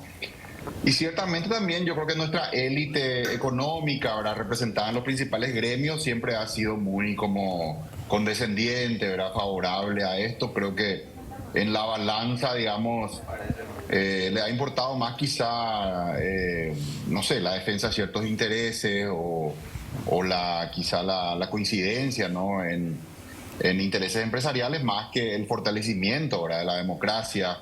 Y ciertamente también yo creo que nuestra élite económica, ahora representada en los principales gremios, siempre ha sido muy como condescendiente, ¿verdad?, favorable a esto. Creo que en la balanza, digamos, le ha importado más quizá, no sé, la defensa de ciertos intereses o quizá la coincidencia, ¿no?, en intereses empresariales más que el fortalecimiento, ¿verdad?, de la democracia.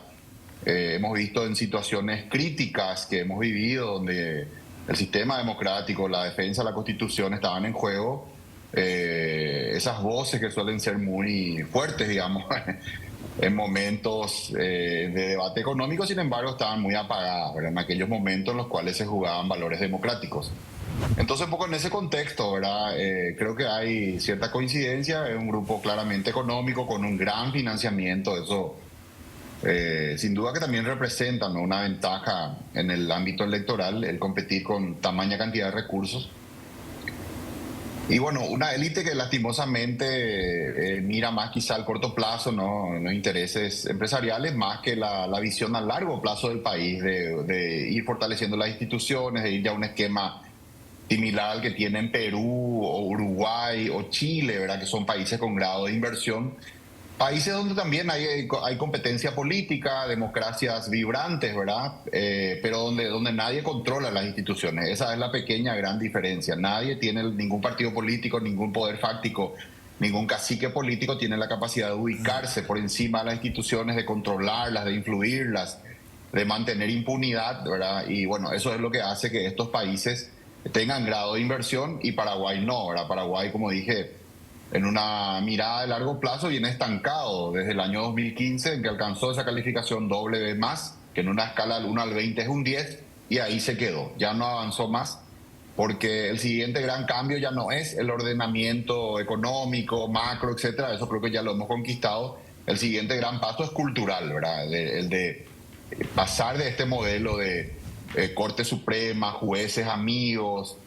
Hemos visto en situaciones críticas que hemos vivido donde el sistema democrático, la defensa de la Constitución estaban en juego, esas voces que suelen ser muy fuertes, digamos, en momentos de debate económico, sin embargo, estaban muy apagadas, ¿verdad?, en aquellos momentos en los cuales se jugaban valores democráticos. Entonces, un poco en ese contexto, ¿verdad?, creo que hay cierta coincidencia. Es un grupo claramente económico con un gran financiamiento. Eso sin duda que también representa, ¿no?, una ventaja en el ámbito electoral, el competir con tamaña cantidad de recursos. Y bueno, una élite que lastimosamente mira más quizá al corto plazo, ¿no?, en los intereses empresariales, más que la visión a largo plazo del país, de ir fortaleciendo las instituciones, de ir ya a un esquema similar al que tienen Perú o Uruguay o Chile, ¿verdad?, que son países con grado de inversión. Países donde también hay competencia política, democracias vibrantes, ¿verdad?, pero donde nadie controla las instituciones. Esa es la pequeña gran diferencia. Nadie tiene ningún partido político, ningún poder fáctico ningún cacique político tiene la capacidad de ubicarse por encima de las instituciones, de controlarlas, de influirlas, de mantener impunidad, ¿verdad? Y bueno, eso es lo que hace que estos países tengan grado de inversión y Paraguay no, ¿verdad? Paraguay, como dije, en una mirada de largo plazo viene estancado desde el año 2015, en que alcanzó esa calificación W+, que en una escala del 1 al 20 es un 10, y ahí se quedó, ya no avanzó más, porque el siguiente gran cambio ya no es el ordenamiento económico, macro, etcétera, eso creo que ya lo hemos conquistado. El siguiente gran paso es cultural, ¿verdad? El de pasar de este modelo de Corte Suprema, jueces amigos,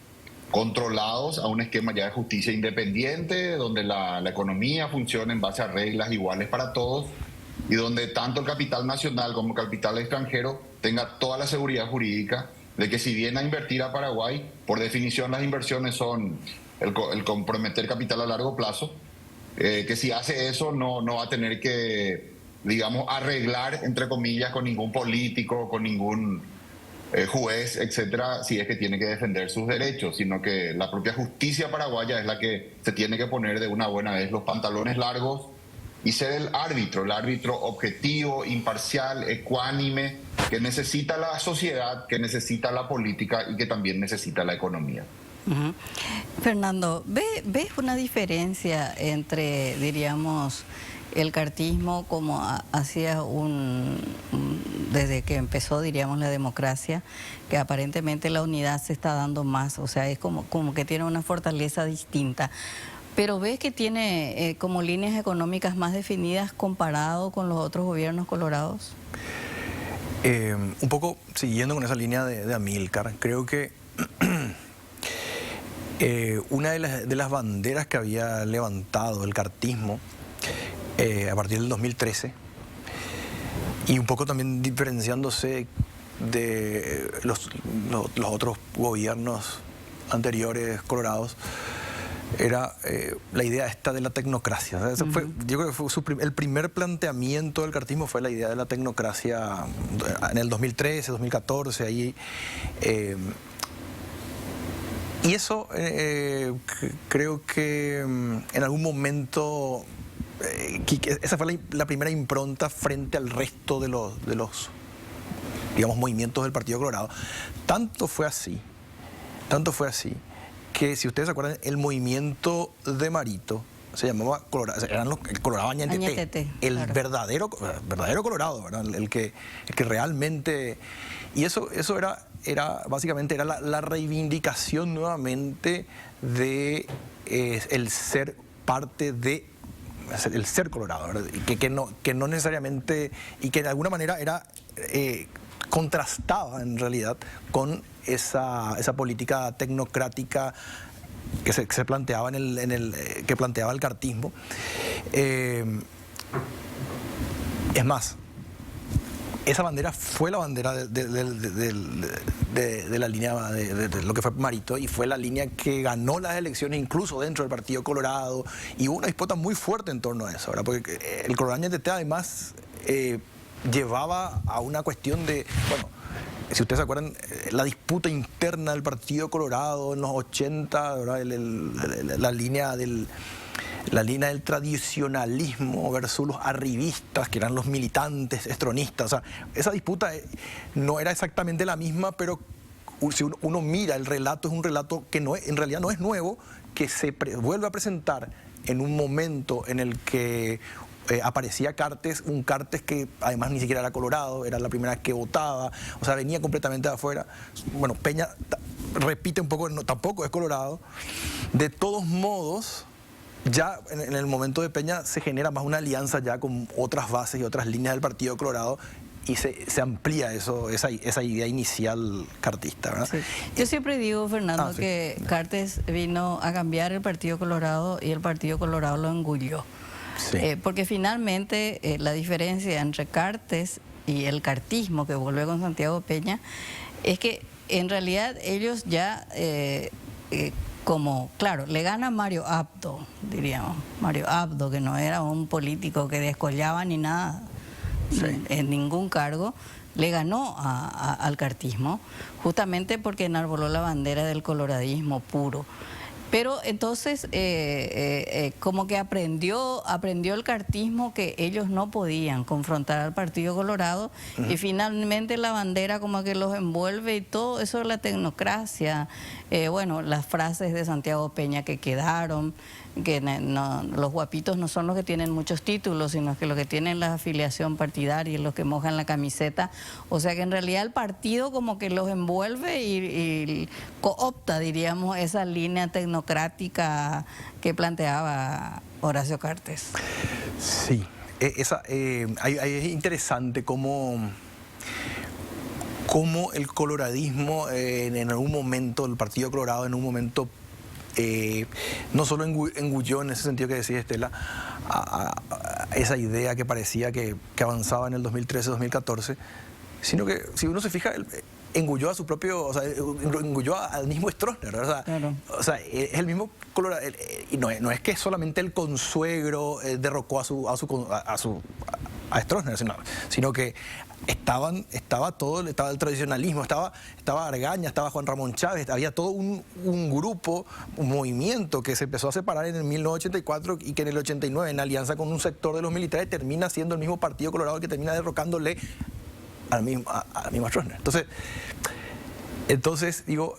controlados, a un esquema ya de justicia independiente, donde la economía funciona en base a reglas iguales para todos y donde tanto el capital nacional como el capital extranjero tenga toda la seguridad jurídica de que si viene a invertir a Paraguay, por definición las inversiones son el comprometer capital a largo plazo, que si hace eso no va a tener que, digamos, arreglar, entre comillas, con ningún político, con ningún juez, etcétera, si es que tiene que defender sus derechos, sino que la propia justicia paraguaya es la que se tiene que poner de una buena vez los pantalones largos y ser el árbitro objetivo, imparcial, ecuánime, que necesita la sociedad, que necesita la política y que también necesita la economía. Fernando, ¿ves una diferencia entre, diríamos, el cartismo como hacía desde que empezó, diríamos, la democracia, que aparentemente la unidad se está dando más, o sea, es como que tiene una fortaleza distinta? Pero ¿ves que tiene como líneas económicas más definidas comparado con los otros gobiernos colorados? Un poco siguiendo con esa línea de Amílcar, creo que una de las banderas que había levantado el cartismo a partir del 2013, y un poco también diferenciándose de los otros gobiernos anteriores colorados, era la idea esta de la tecnocracia. O sea, eso fue, yo creo que fue el primer planteamiento del cartismo fue la idea de la tecnocracia en el 2013, 2014, ahí. Y eso creo que en algún momento esa fue la primera impronta frente al resto de los digamos, movimientos del Partido Colorado. Tanto fue así que, si ustedes se acuerdan, el movimiento de Marito se llamaba Colorado, eran el Colorado Añetete, el claro, verdadero Colorado, ¿verdad? El que realmente... Y eso era básicamente era la reivindicación nuevamente de el ser parte de el ser colorado, ¿verdad? Que no necesariamente, y que de alguna manera era contrastaba en realidad con esa política tecnocrática que se planteaba que planteaba el cartismo. Es más, esa bandera fue la bandera de la línea de lo que fue Marito, y fue la línea que ganó las elecciones incluso dentro del Partido Colorado, y hubo una disputa muy fuerte en torno a eso, ¿verdad? Porque el Colorado Añetete además llevaba a una cuestión de, bueno, si ustedes se acuerdan, la disputa interna del Partido Colorado en los 80, ¿verdad? La línea del tradicionalismo versus los arribistas, que eran los militantes estronistas. O sea, esa disputa no era exactamente la misma, pero si uno mira el relato, es un relato que en realidad no es nuevo, que se vuelve a presentar en un momento en el que aparecía un Cartes que además ni siquiera era colorado, era la primera vez que votaba, o sea, venía completamente de afuera. Bueno, Peña repite un poco, tampoco es colorado. De todos modos, ya en el momento de Peña se genera más una alianza ya con otras bases y otras líneas del Partido Colorado, y se amplía esa idea inicial cartista, ¿verdad? Sí. Yo siempre digo, Fernando, que Cartes vino a cambiar el Partido Colorado y el Partido Colorado lo engulló. Sí. Porque finalmente la diferencia entre Cartes y el cartismo que vuelve con Santiago Peña es que en realidad ellos ya... como, claro, le gana Mario Abdo, diríamos. Mario Abdo, que no era un político que descollaba ni nada, sí, en ningún cargo, le ganó al cartismo, justamente porque enarboló la bandera del coloradismo puro. Pero entonces, como que aprendió el cartismo que ellos no podían confrontar al Partido Colorado, y finalmente la bandera como que los envuelve y todo eso de la tecnocracia, bueno, las frases de Santiago Peña que quedaron, que los guapitos no son los que tienen muchos títulos, sino que los que tienen la afiliación partidaria, los que mojan la camiseta. O sea que en realidad el partido como que los envuelve y coopta, diríamos, esa línea tecnocrática que planteaba Horacio Cartes. Sí, es interesante cómo el coloradismo en algún momento, el Partido Colorado en un momento no solo engulló en ese sentido que decía Estela, a esa idea que parecía que avanzaba en el 2013-2014, sino que si uno se fija, engulló a su propio, o sea, engulló al mismo Stroessner, o sea, claro. O sea, es el mismo Colorado, y no es que solamente el consuegro derrocó a Stroessner, sino que estaba el tradicionalismo, estaba Argaña, estaba Juan Ramón Chávez, había todo un grupo, un movimiento que se empezó a separar en el 1984 y que en el 89, en alianza con un sector de los militares, termina siendo el mismo Partido Colorado que termina derrocándole al mismo Stroessner. Entonces digo,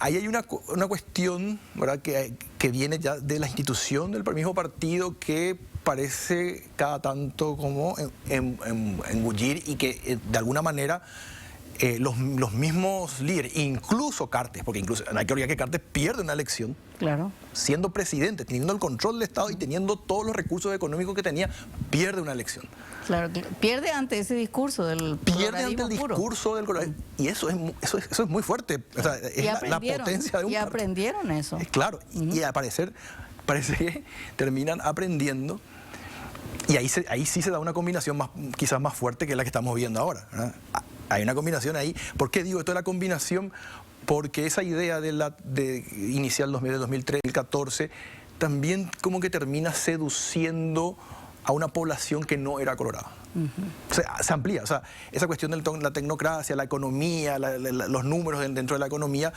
ahí hay una cuestión, ¿verdad?, que viene ya de la institución del mismo partido, que parece cada tanto como engullir, y que de alguna manera los mismos líderes, incluso Cartes, porque incluso hay que olvidar que Cartes pierde una elección, claro, siendo presidente, teniendo el control del Estado y teniendo todos los recursos económicos que tenía, pierde una elección. Claro, pierde ante ese discurso del pierde ante el discurso del coloradismo. Y eso es muy fuerte. O sea, es la potencia de un partido. Y aprendieron eso. Claro, y al parecer parece que terminan aprendiendo. Y ahí sí se da una combinación quizás más fuerte que la que estamos viendo ahora, ¿verdad? Hay una combinación ahí. ¿Por qué digo esto de la combinación? Porque esa idea de iniciar el 2003, el 2014, también como que termina seduciendo a una población que no era colorada. O sea, se amplía. O sea, esa cuestión de la tecnocracia, la economía, los números dentro de la economía,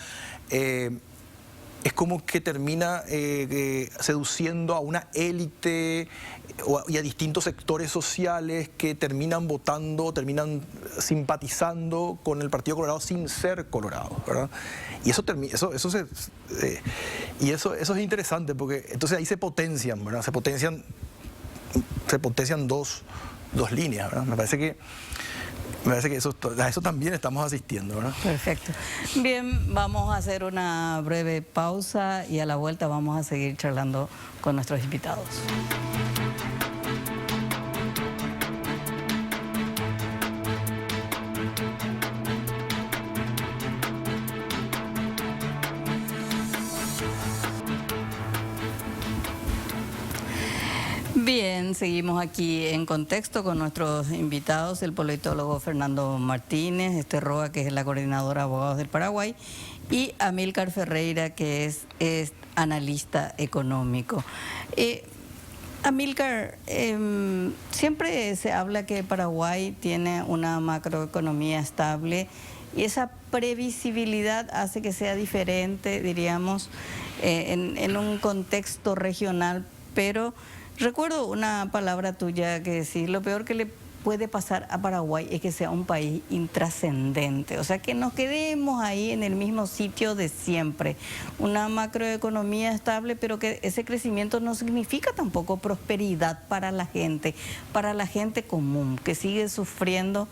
es como que termina seduciendo a una élite y a distintos sectores sociales que terminan votando, terminan simpatizando con el Partido Colorado sin ser colorado, ¿verdad? Y eso es interesante, porque entonces ahí se potencian, ¿verdad? Se potencian dos líneas, ¿verdad? Me parece que a eso también estamos asistiendo, ¿verdad? Perfecto. Bien, vamos a hacer una breve pausa y a la vuelta vamos a seguir charlando con nuestros invitados. Bien, seguimos aquí en contexto con nuestros invitados, el politólogo Fernando Martínez, Roa, que es la coordinadora de abogados del Paraguay, y Amílcar Ferreira, que es analista económico. Amílcar, siempre se habla que Paraguay tiene una macroeconomía estable y esa previsibilidad hace que sea diferente, diríamos, en un contexto regional, pero recuerdo una palabra tuya que decís, lo peor que le puede pasar a Paraguay es que sea un país intrascendente, o sea, que nos quedemos ahí en el mismo sitio de siempre. Una macroeconomía estable, pero que ese crecimiento no significa tampoco prosperidad para la gente común, que sigue sufriendo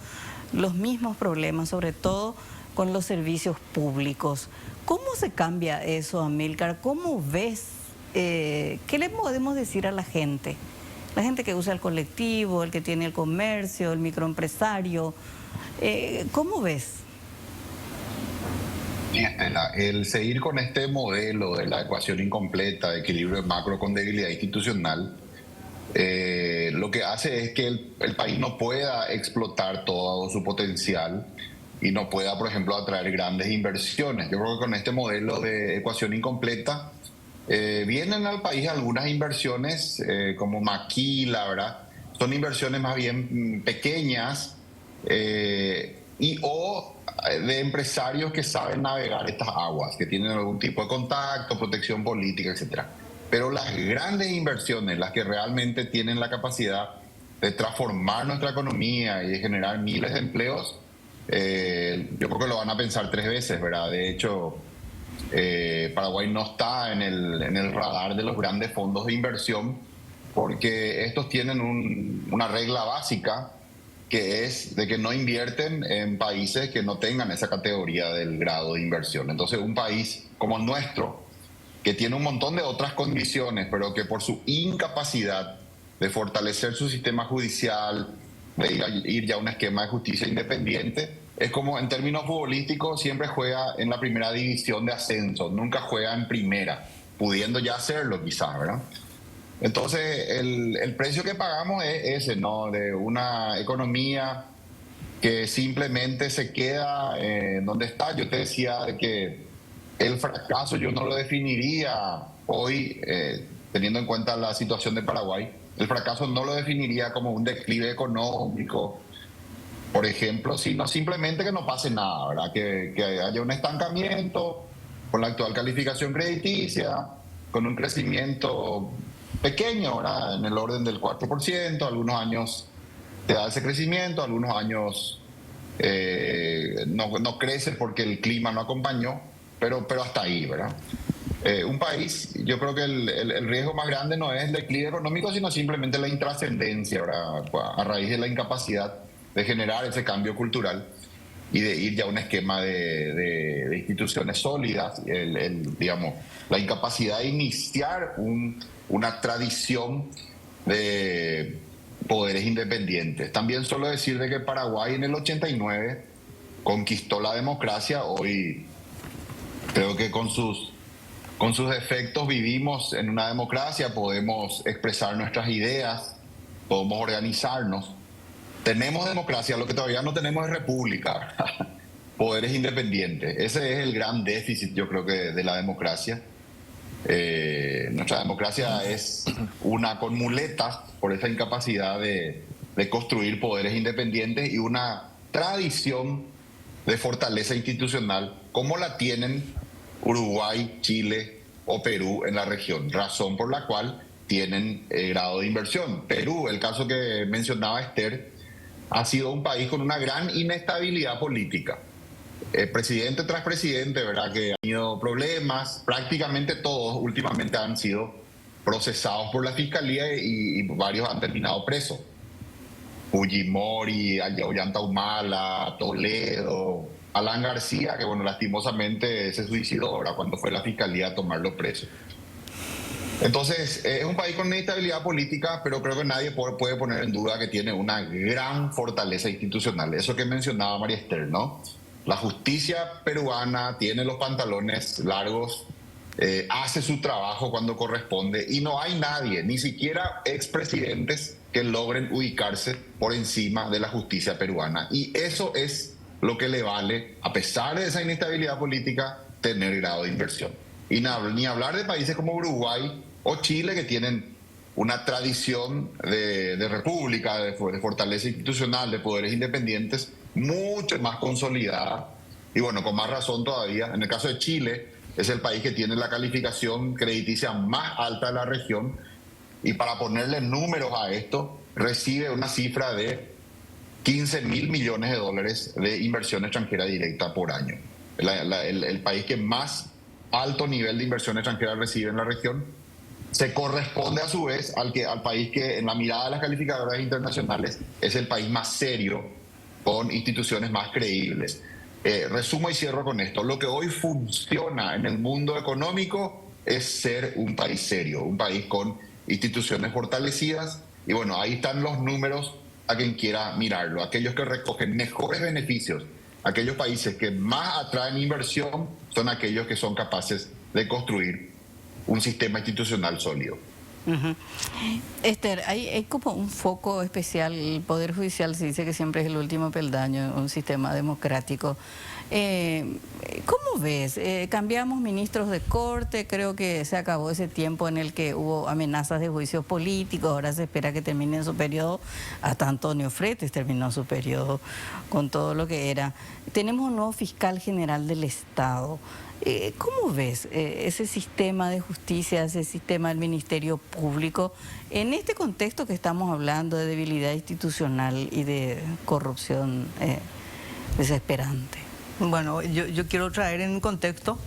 los mismos problemas, sobre todo con los servicios públicos. ¿Cómo se cambia eso, Amílcar? ¿Cómo ves? ¿Qué le podemos decir a la gente? La gente que usa el colectivo, el que tiene el comercio, el microempresario. ¿Cómo ves? El seguir con este modelo de la ecuación incompleta de equilibrio macro con debilidad institucional, lo que hace es que el país no pueda explotar todo su potencial y no pueda, por ejemplo, atraer grandes inversiones. Yo creo que con este modelo de ecuación incompleta, vienen al país algunas inversiones como Maquila, ¿verdad? Son inversiones más bien pequeñas o de empresarios que saben navegar estas aguas, que tienen algún tipo de contacto, protección política, etc. Pero las grandes inversiones, las que realmente tienen la capacidad de transformar nuestra economía y de generar miles de empleos, yo creo que lo van a pensar 3 veces, ¿verdad? De hecho, Paraguay no está en el radar de los grandes fondos de inversión porque estos tienen una regla básica, que es de que no invierten en países que no tengan esa categoría del grado de inversión. Entonces, un país como el nuestro, que tiene un montón de otras condiciones, pero que por su incapacidad de fortalecer su sistema judicial, de ir ya a un esquema de justicia independiente, es como en términos futbolísticos siempre juega en la primera división de ascenso, nunca juega en primera, pudiendo ya hacerlo quizás, ¿verdad? Entonces el precio que pagamos es ese, ¿no? De una economía que simplemente se queda donde está. Yo te decía de que el fracaso yo no lo definiría hoy, teniendo en cuenta la situación de Paraguay, el fracaso no lo definiría como un declive económico, por ejemplo, sino simplemente que no pase nada, ¿verdad? Que haya un estancamiento con la actual calificación crediticia, con un crecimiento pequeño, ¿verdad? En el orden del 4%, algunos años te da ese crecimiento, algunos años no crece porque el clima no acompañó, pero hasta ahí, ¿verdad? Un país, yo creo que el riesgo más grande no es el declive económico, sino simplemente la intrascendencia, ¿verdad? A raíz de la incapacidad de generar ese cambio cultural y de ir ya a un esquema de instituciones sólidas, digamos, la incapacidad de iniciar una tradición de poderes independientes. También suelo decir de que Paraguay en el 89 conquistó la democracia. Hoy creo que con sus defectos vivimos en una democracia, podemos expresar nuestras ideas, podemos organizarnos. Tenemos democracia, lo que todavía no tenemos es república, poderes independientes. Ese es el gran déficit, yo creo que, de la democracia. Nuestra democracia es una con muletas por esa incapacidad de construir poderes independientes y una tradición de fortaleza institucional como la tienen Uruguay, Chile o Perú en la región, razón por la cual tienen grado de inversión. Perú, el caso que mencionaba Esther, ha sido un país con una gran inestabilidad política. Presidente tras presidente, ¿verdad? Que ha tenido problemas, prácticamente todos últimamente han sido procesados por la fiscalía y varios han terminado presos. Fujimori, Ollanta Humala, Toledo, Alan García, que bueno, lastimosamente se suicidó ahora cuando fue la fiscalía a tomarlo preso. Entonces, es un país con inestabilidad política, pero creo que nadie puede poner en duda que tiene una gran fortaleza institucional. Eso que mencionaba María Esther, ¿no? La justicia peruana tiene los pantalones largos, hace su trabajo cuando corresponde y no hay nadie, ni siquiera expresidentes, que logren ubicarse por encima de la justicia peruana. Y eso es lo que le vale, a pesar de esa inestabilidad política, tener grado de inversión. Y ni hablar de países como Uruguay o Chile, que tienen una tradición de república, de fortaleza institucional, de poderes independientes, mucho más consolidada. Y bueno, con más razón todavía, en el caso de Chile, es el país que tiene la calificación crediticia más alta de la región. Y para ponerle números a esto, recibe una cifra de 15.000 millones de dólares de inversión extranjera directa por año. El país que más alto nivel de inversión extranjera recibe en la región se corresponde a su vez al país que en la mirada de las calificadoras internacionales es el país más serio, con instituciones más creíbles. Resumo y cierro con esto. Lo que hoy funciona en el mundo económico es ser un país serio, un país con instituciones fortalecidas. Y bueno, ahí están los números a quien quiera mirarlo. Aquellos que recogen mejores beneficios, aquellos países que más atraen inversión, son aquellos que son capaces de construir un sistema institucional sólido. Ujú. Esther, hay como un foco especial. El Poder Judicial se dice que siempre es el último peldaño en un sistema democrático. ¿Cómo ves? Cambiamos ministros de corte, creo que se acabó ese tiempo en el que hubo amenazas de juicios políticos, ahora se espera que termine su periodo. Hasta Antonio Fretes terminó su periodo con todo lo que era. Tenemos un nuevo fiscal general del Estado. ¿Cómo ves ese sistema de justicia, ese sistema del Ministerio Público, en este contexto que estamos hablando de debilidad institucional y de corrupción desesperante? Bueno, yo quiero traer en contexto,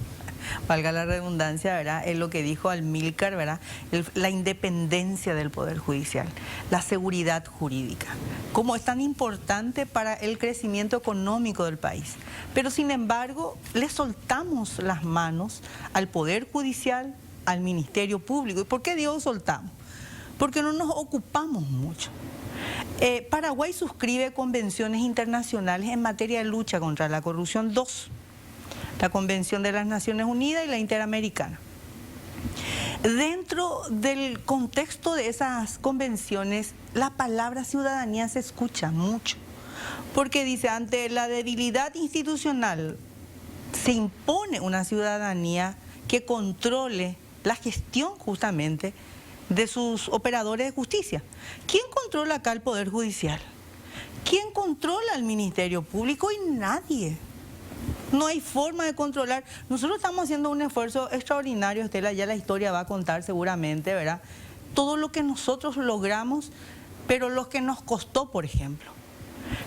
valga la redundancia, ¿verdad?, es lo que dijo Amílcar, ¿verdad?, la independencia del Poder Judicial, la seguridad jurídica, cómo es tan importante para el crecimiento económico del país. Pero sin embargo, le soltamos las manos al Poder Judicial, al Ministerio Público. ¿Y por qué digo soltamos? Porque no nos ocupamos mucho. Paraguay suscribe convenciones internacionales en materia de lucha contra la corrupción, 2. La Convención de las Naciones Unidas y la Interamericana. Dentro del contexto de esas convenciones, la palabra ciudadanía se escucha mucho, porque dice, ante la debilidad institucional, se impone una ciudadanía que controle la gestión justamente de sus operadores de justicia. ¿Quién controla acá el Poder Judicial? ¿Quién controla el Ministerio Público? Y nadie. No hay forma de controlar. Nosotros estamos haciendo un esfuerzo extraordinario, Estela, ya la historia va a contar seguramente, ¿verdad?, todo lo que nosotros logramos, pero lo que nos costó, por ejemplo.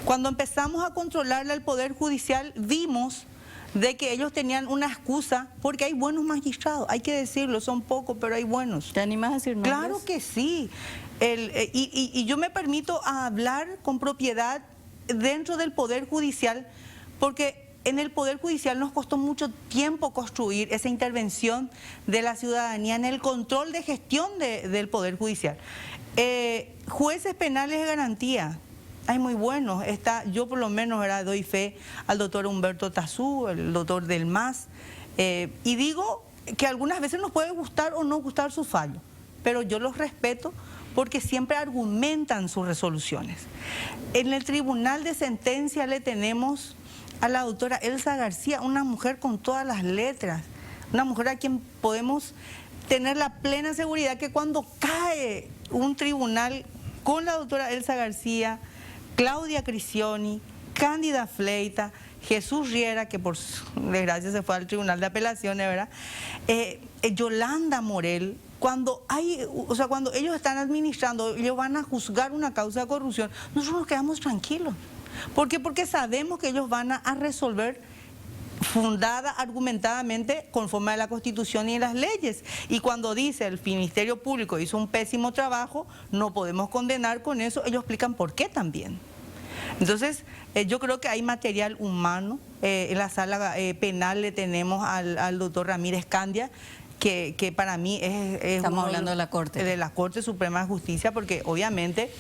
Cuando empezamos a controlarle al Poder Judicial, vimos de que ellos tenían una excusa, porque hay buenos magistrados, hay que decirlo, son pocos, pero hay buenos. ¿Te animas a decir nombres? Claro que sí. Y yo me permito hablar con propiedad dentro del Poder Judicial, porque en el Poder Judicial nos costó mucho tiempo construir esa intervención de la ciudadanía en el control de gestión del Poder Judicial. Jueces penales de garantía, hay muy buenos. Yo por lo menos doy fe al doctor Humberto Tazú, el doctor Del Mas, y digo que algunas veces nos puede gustar o no gustar su fallo, pero yo los respeto porque siempre argumentan sus resoluciones. En el Tribunal de Sentencia le tenemos a la doctora Elsa García, una mujer con todas las letras, una mujer a quien podemos tener la plena seguridad que cuando cae un tribunal con la doctora Elsa García, Claudia Crisioni, Cándida Fleita, Jesús Riera, que por desgracia se fue al Tribunal de Apelaciones, ¿verdad?, Yolanda Morel, cuando ellos están administrando, ellos van a juzgar una causa de corrupción, nosotros nos quedamos tranquilos. ¿Por qué? Porque sabemos que ellos van a resolver fundada, argumentadamente, conforme a la Constitución y las leyes. Y cuando dice el Ministerio Público hizo un pésimo trabajo, no podemos condenar con eso, ellos explican por qué también. Entonces, yo creo que hay material humano. En la sala penal le tenemos al doctor Ramírez Candia, que para mí es Estamos hablando de la Corte. De la Corte Suprema de Justicia, porque obviamente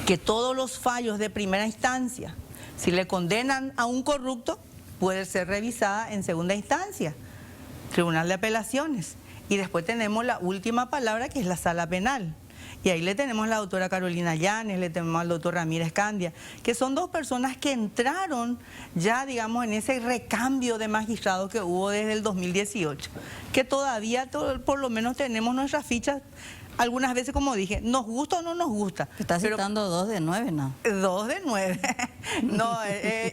que todos los fallos de primera instancia, si le condenan a un corrupto, puede ser revisada en segunda instancia, Tribunal de Apelaciones. Y después tenemos la última palabra, que es la sala penal. Y ahí le tenemos a la doctora Carolina Llanes, le tenemos al doctor Ramírez Candia, que son dos personas que entraron ya, digamos, en ese recambio de magistrados que hubo desde el 2018, que todavía por lo menos tenemos nuestras fichas. Algunas veces, como dije, nos gusta o no nos gusta. Estás citando 2 de 9, ¿no? 2 de 9. No,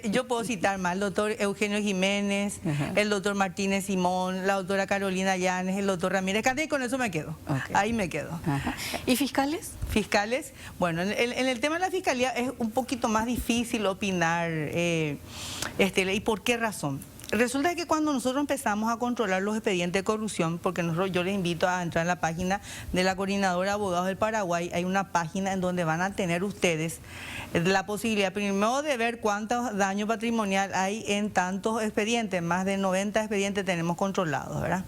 yo puedo citar más. El doctor Eugenio Jiménez, el doctor Martínez Simón, la doctora Carolina Llanes, el doctor Ramírez Candia, y con eso me quedo. Okay. Ahí me quedo. Ajá. ¿Y fiscales? Fiscales, bueno, en el tema de la fiscalía es un poquito más difícil opinar, ¿y por qué razón? Resulta que cuando nosotros empezamos a controlar los expedientes de corrupción, porque yo les invito a entrar en la página de la Coordinadora de Abogados del Paraguay, hay una página en donde van a tener ustedes la posibilidad primero de ver cuántos daño patrimonial hay en tantos expedientes, más de 90 expedientes tenemos controlados, ¿verdad?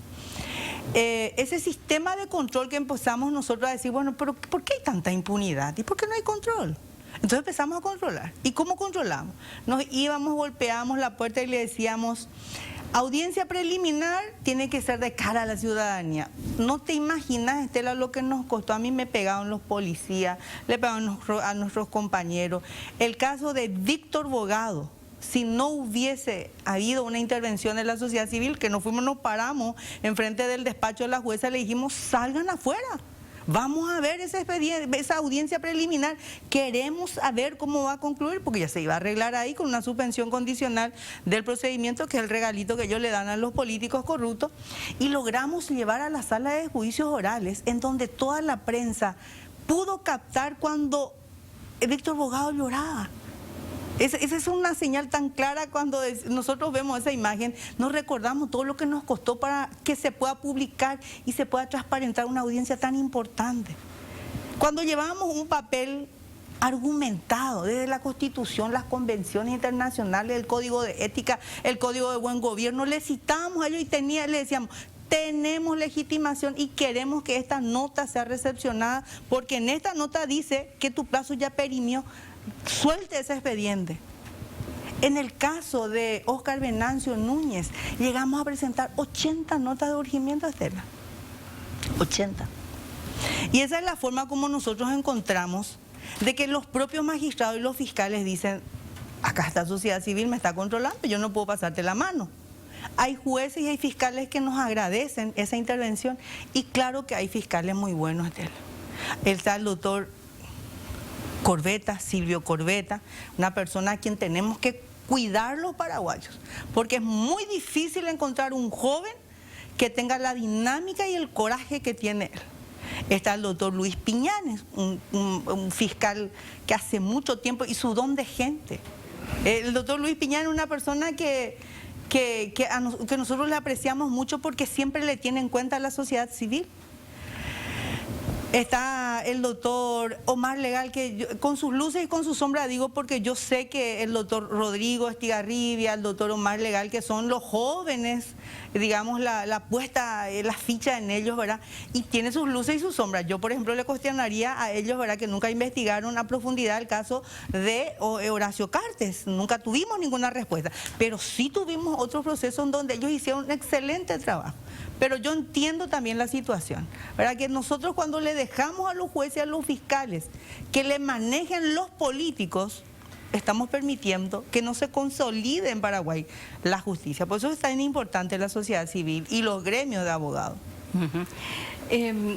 Ese sistema de control que empezamos nosotros a decir, bueno, pero ¿por qué hay tanta impunidad? ¿Y por qué no hay control? Entonces empezamos a controlar. ¿Y cómo controlamos? Nos íbamos, golpeábamos la puerta y le decíamos Audiencia preliminar tiene que ser de cara a la ciudadanía. No te imaginas, Estela, lo que nos costó. A mí me pegaron los policías, le pegaron a nuestros compañeros. El caso de Víctor Bogado, si no hubiese habido una intervención de la sociedad civil, que nos paramos enfrente del despacho de la jueza, le dijimos, salgan afuera. Vamos a ver ese expediente, esa audiencia preliminar. Queremos saber cómo va a concluir, porque ya se iba a arreglar ahí con una suspensión condicional del procedimiento, que es el regalito que ellos le dan a los políticos corruptos. Y logramos llevar a la sala de juicios orales, en donde toda la prensa pudo captar cuando Víctor Bogado lloraba. Esa es una señal tan clara. Cuando nosotros vemos esa imagen, nos recordamos todo lo que nos costó para que se pueda publicar y se pueda transparentar una audiencia tan importante. Cuando llevábamos un papel argumentado desde la Constitución, las convenciones internacionales, el Código de Ética, el Código de Buen Gobierno, le citábamos a ellos y le decíamos, tenemos legitimación y queremos que esta nota sea recepcionada, porque en esta nota dice que tu plazo ya perimió. Suelte ese expediente. En el caso de Óscar Venancio Núñez, llegamos a presentar 80 notas de urgimiento, Estela. 80. Y esa es la forma como nosotros encontramos de que los propios magistrados y los fiscales dicen, acá esta sociedad civil me está controlando, yo no puedo pasarte la mano. Hay jueces y hay fiscales que nos agradecen esa intervención, y claro que hay fiscales muy buenos, Estela. Está el doctor Corbeta, Silvio Corbeta, una persona a quien tenemos que cuidar los paraguayos, porque es muy difícil encontrar un joven que tenga la dinámica y el coraje que tiene él. Está el doctor Luis Piñanes, un fiscal que hace mucho tiempo, y su don de gente. El doctor Luis Piñanes es una persona que nosotros le apreciamos mucho, porque siempre le tiene en cuenta a la sociedad civil. Está el doctor Omar Legal, que yo, con sus luces y con sus sombras, digo, porque yo sé que el doctor Rodrigo Estigarribia, el doctor Omar Legal, que son los jóvenes, digamos, la puesta, la ficha en ellos, ¿verdad? Y tiene sus luces y sus sombras. Yo, por ejemplo, le cuestionaría a ellos, ¿verdad?, que nunca investigaron a profundidad el caso de Horacio Cartes. Nunca tuvimos ninguna respuesta, pero sí tuvimos otros procesos en donde ellos hicieron un excelente trabajo. Pero yo entiendo también la situación, ¿verdad?, que nosotros, cuando le dejamos a los jueces y a los fiscales que le manejen los políticos, estamos permitiendo que no se consolide en Paraguay la justicia. Por eso es tan importante la sociedad civil y los gremios de abogados.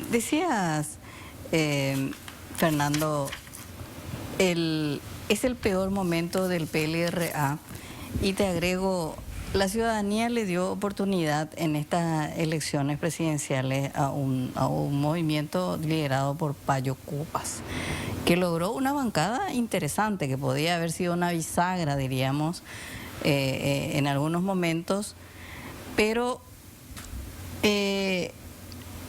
Decías, Fernando, es el peor momento del PLRA, y te agrego, la ciudadanía le dio oportunidad en estas elecciones presidenciales a un movimiento liderado por Payo Cupas, que logró una bancada interesante, que podía haber sido una bisagra, diríamos, en algunos momentos, pero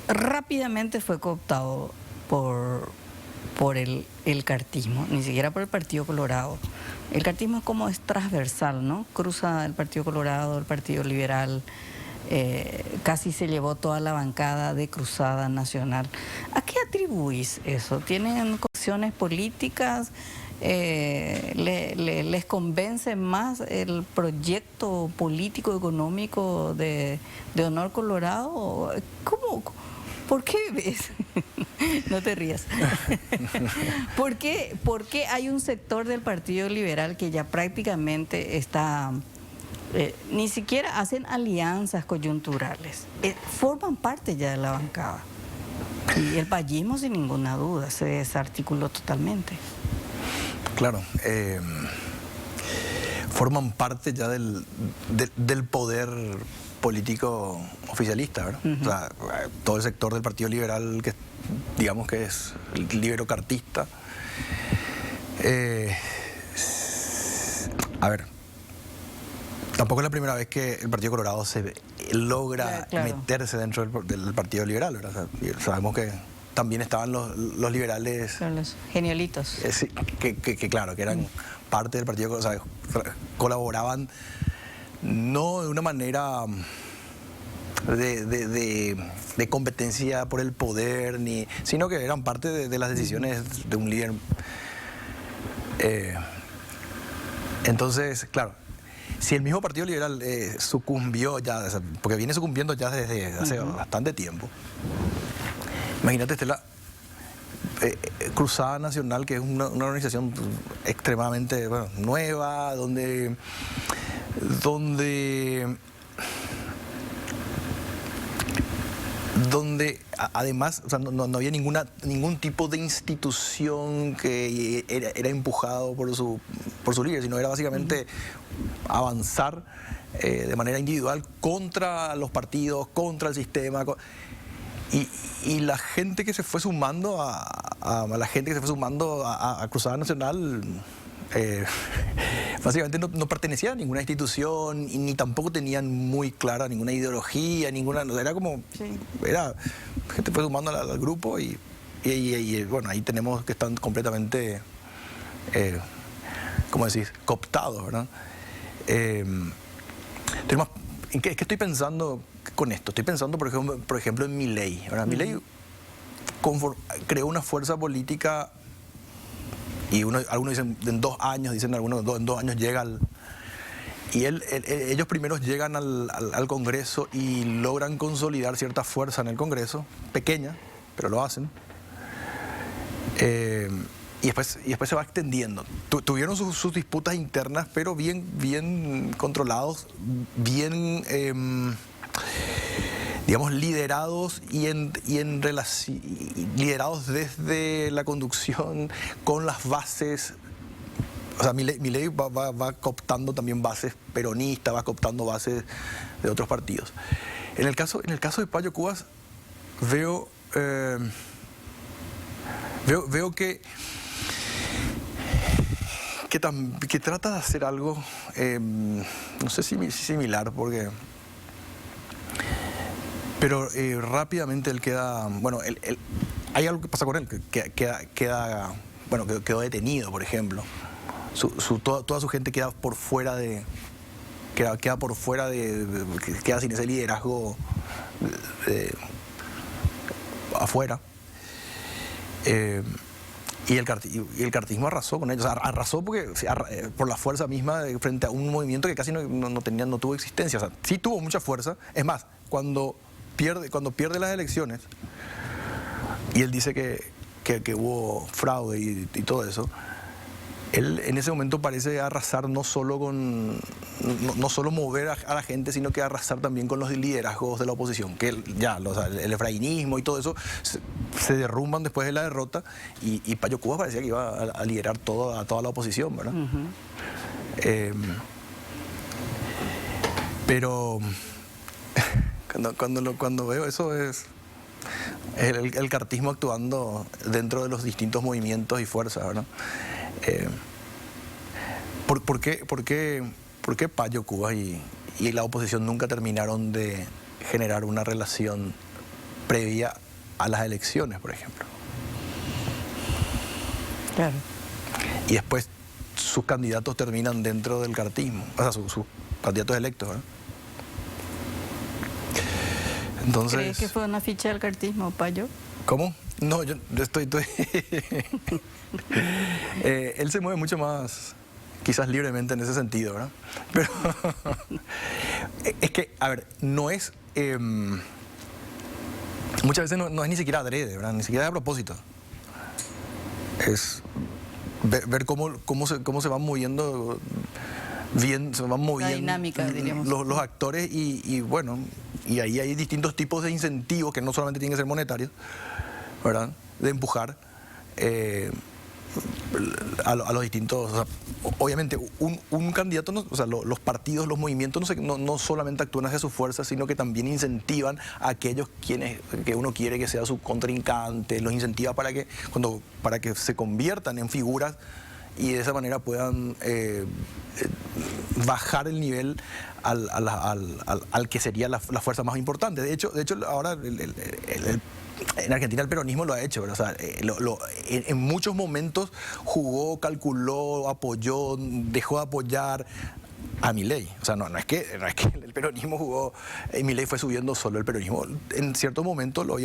rápidamente fue cooptado por el cartismo, ni siquiera por el Partido Colorado. El cartismo es transversal, ¿no? Cruza el Partido Colorado, el Partido Liberal, casi se llevó toda la bancada de Cruzada Nacional. ¿A qué atribuís eso? ¿Tienen conexiones políticas? ¿Les convence más el proyecto político económico de Honor Colorado? ¿Cómo? ¿Por qué ves? No te rías. ¿Por qué hay un sector del Partido Liberal que ya prácticamente está, ni siquiera hacen alianzas coyunturales, forman parte ya de la bancada? Y el payismo, sin ninguna duda, se desarticuló totalmente. Claro, forman parte ya del poder político oficialista, ¿verdad? O sea, todo el sector del Partido Liberal, que digamos que es libero-cartista. A ver, tampoco es la primera vez que el Partido Colorado se logra meterse dentro del Partido Liberal, ¿verdad? O sea, sabemos que también estaban los liberales... Son los geniolitos. Sí, que claro, que eran parte del partido, o sea, colaboraban no de una manera de competencia por el poder, sino que eran parte de las decisiones de un líder. Entonces, claro, si el mismo Partido Liberal sucumbió ya, o sea, porque viene sucumbiendo ya desde hace bastante tiempo, imagínate, Estela, Cruzada Nacional, que es una organización extremadamente nueva, donde además, o sea, no había ningún tipo de institución que era empujado por su líder, sino era básicamente avanzar de manera individual contra los partidos, contra el sistema. Y la gente que se fue sumando a Cruzada Nacional básicamente no pertenecía a ninguna institución y ni tampoco tenían muy clara ninguna ideología, era como, era gente fue sumando al grupo y bueno, ahí tenemos que están completamente, ¿cómo decís?, cooptados, ¿verdad? ¿Qué estoy pensando con esto? Estoy pensando, por ejemplo, en Milei, ¿verdad? Milei creó una fuerza política. Y algunos dicen en 2 años, dicen algunos en 2 años llega y ellos primeros llegan al Congreso y logran consolidar cierta fuerza en el Congreso, pequeña, pero lo hacen. Y después se va extendiendo. Tuvieron sus disputas internas, pero bien controlados, bien digamos, liderados liderados desde la conducción con las bases. O sea, Milei va cooptando también bases peronistas, va cooptando bases de otros partidos. En el caso de Payo Cubas, veo que trata de hacer algo, no sé si similar, pero rápidamente él queda, bueno, hay algo que pasa con él, que quedó detenido, por ejemplo. Toda su gente queda por fuera queda sin ese liderazgo afuera. Y el cartismo arrasó con ellos, o sea, arrasó por la fuerza misma frente a un movimiento que casi no tuvo existencia. O sea, sí tuvo mucha fuerza. Es más, cuando pierde las elecciones y él dice que hubo fraude y todo eso, él en ese momento parece arrasar no solo mover a la gente, sino que arrasar también con los liderazgos de la oposición, que el efrainismo y todo eso se derrumban después de la derrota, y Payo Cubas parecía que iba a liderar a toda la oposición, ¿verdad? Pero cuando veo eso es el cartismo actuando dentro de los distintos movimientos y fuerzas, ¿verdad? ¿Por qué Payo Cubas y la oposición nunca terminaron de generar una relación previa a las elecciones, por ejemplo? Claro. Y después sus candidatos terminan dentro del cartismo, o sea, sus candidatos electos, ¿verdad? Entonces, ¿Crees que fue una ficha del cartismo, Payo? ¿Cómo? No, yo estoy él se mueve mucho más, quizás libremente en ese sentido, ¿verdad? Pero es que, a ver, no es... muchas veces no es ni siquiera adrede, ¿verdad? Ni siquiera a propósito. Es ver cómo se van moviendo bien, se van moviendo la dinámica, diríamos. Los actores y bueno, y ahí hay distintos tipos de incentivos que no solamente tienen que ser monetarios, ¿verdad? De empujar a los distintos, o sea, obviamente un candidato, o sea, los partidos, los movimientos no solamente actúan hacia su fuerza, sino que también incentivan a aquellos que uno quiere que sea su contrincante, los incentiva para que se conviertan en figuras y de esa manera puedan bajar el nivel al que sería la fuerza más importante. De hecho ahora en Argentina el peronismo lo ha hecho, ¿verdad? O sea, en muchos momentos jugó, calculó, apoyó, dejó de apoyar a Milei. O sea, no es que el peronismo jugó, Milei fue subiendo solo. El peronismo en ciertos momentos lo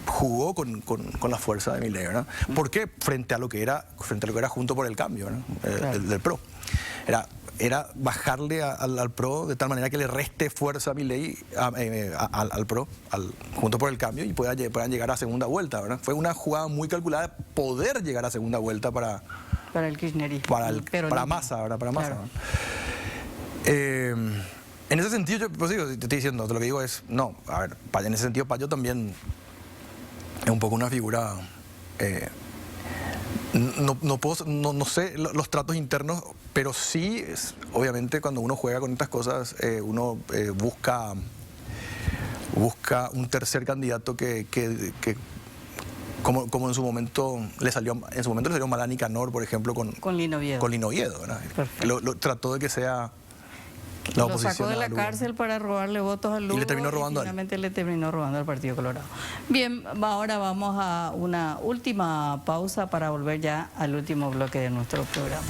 jugó con la fuerza de Milei, ¿verdad? ¿Por qué? Frente a lo que era Junto por el Cambio, ¿verdad? Claro. Del PRO. Era era bajarle al PRO de tal manera que le reste fuerza a Milei, al PRO, junto por el cambio, y puedan llegar a segunda vuelta, ¿verdad? Fue una jugada muy calculada poder llegar a segunda vuelta para el kirchnerismo. Para Massa, ¿verdad? Para Massa. Claro. En ese sentido, yo pues digo, te estoy diciendo, lo que digo es, no, a ver, en ese sentido Payo también es un poco una figura... no sé los tratos internos, pero sí, obviamente cuando uno juega con estas cosas, uno busca un tercer candidato que como en su momento le salió mal a Nicanor, por ejemplo, con Lino Oviedo, ¿verdad? Trató de que sea la oposición. Lo sacó de la cárcel para robarle votos a Lugo, y le terminó robando finalmente le terminó robando al Partido Colorado. Bien, ahora vamos a una última pausa para volver ya al último bloque de nuestro programa.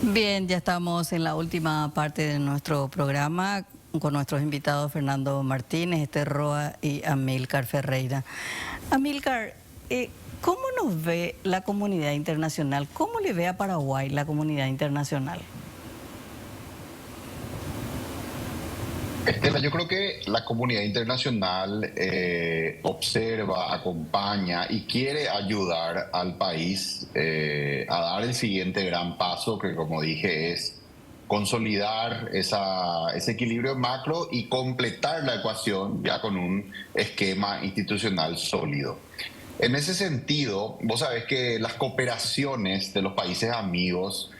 Bien, ya estamos en la última parte de nuestro programa con nuestros invitados Fernando Martínez, Esther Roa y Amílcar Ferreira. Amílcar, ¿cómo nos ve la comunidad internacional? ¿Cómo le ve a Paraguay la comunidad internacional? Estela, yo creo que la comunidad internacional observa, acompaña y quiere ayudar al país a dar el siguiente gran paso, que como dije es consolidar ese equilibrio macro y completar la ecuación ya con un esquema institucional sólido. En ese sentido, vos sabés que las cooperaciones de los países amigos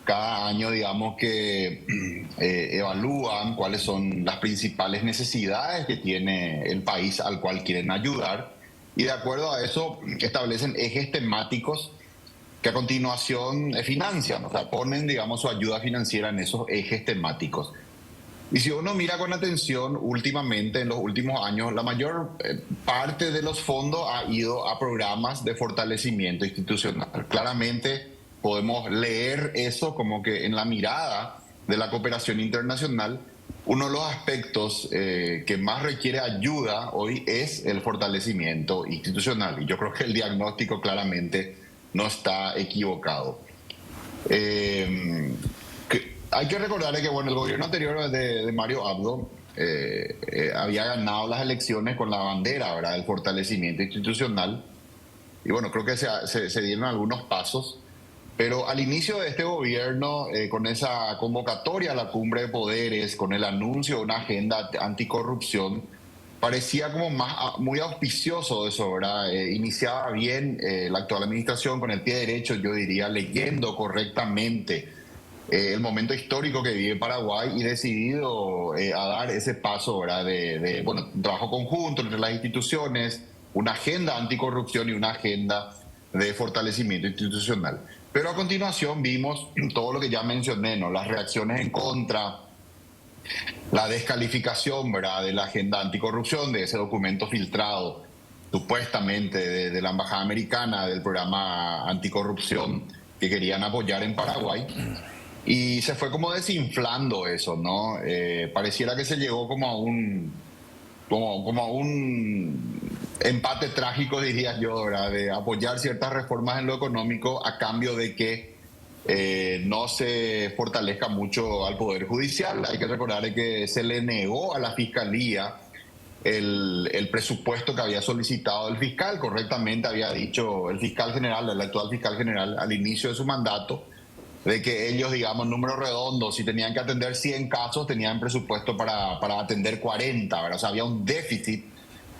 cada año, digamos que evalúan cuáles son las principales necesidades que tiene el país al cual quieren ayudar y de acuerdo a eso establecen ejes temáticos que a continuación financian, o sea, ponen, digamos, su ayuda financiera en esos ejes temáticos. Y si uno mira con atención, últimamente, en los últimos años, la mayor parte de los fondos ha ido a programas de fortalecimiento institucional. Claramente podemos leer eso como que en la mirada de la cooperación internacional, uno de los aspectos que más requiere ayuda hoy es el fortalecimiento institucional. Y yo creo que el diagnóstico claramente no está equivocado. Hay que recordar que bueno, el gobierno anterior de Mario Abdo había ganado las elecciones con la bandera, ¿verdad?, del fortalecimiento institucional. Y bueno, creo que se dieron algunos pasos. Pero al inicio de este gobierno, con esa convocatoria a la cumbre de poderes, con el anuncio de una agenda anticorrupción, parecía como muy auspicioso eso, ¿verdad? Iniciaba bien la actual administración con el pie derecho, yo diría, leyendo correctamente el momento histórico que vive Paraguay y decidido a dar ese paso, ¿verdad?, de bueno, trabajo conjunto entre las instituciones, una agenda anticorrupción y una agenda de fortalecimiento institucional. Pero a continuación vimos todo lo que ya mencioné, ¿no? Las reacciones en contra, la descalificación, ¿verdad?, de la agenda anticorrupción, de ese documento filtrado supuestamente de la Embajada Americana, del programa anticorrupción que querían apoyar en Paraguay. Y se fue como desinflando eso, ¿no? Pareciera que se llegó como a un empate trágico, diría yo, ¿verdad?, de apoyar ciertas reformas en lo económico a cambio de que no se fortalezca mucho al Poder Judicial. Hay que recordar que se le negó a la Fiscalía el presupuesto que había solicitado el fiscal. Correctamente había dicho el fiscal general, el actual fiscal general, al inicio de su mandato, de que ellos, digamos, números redondos, si tenían que atender 100 casos, tenían presupuesto para atender 40, ¿verdad? O sea, había un déficit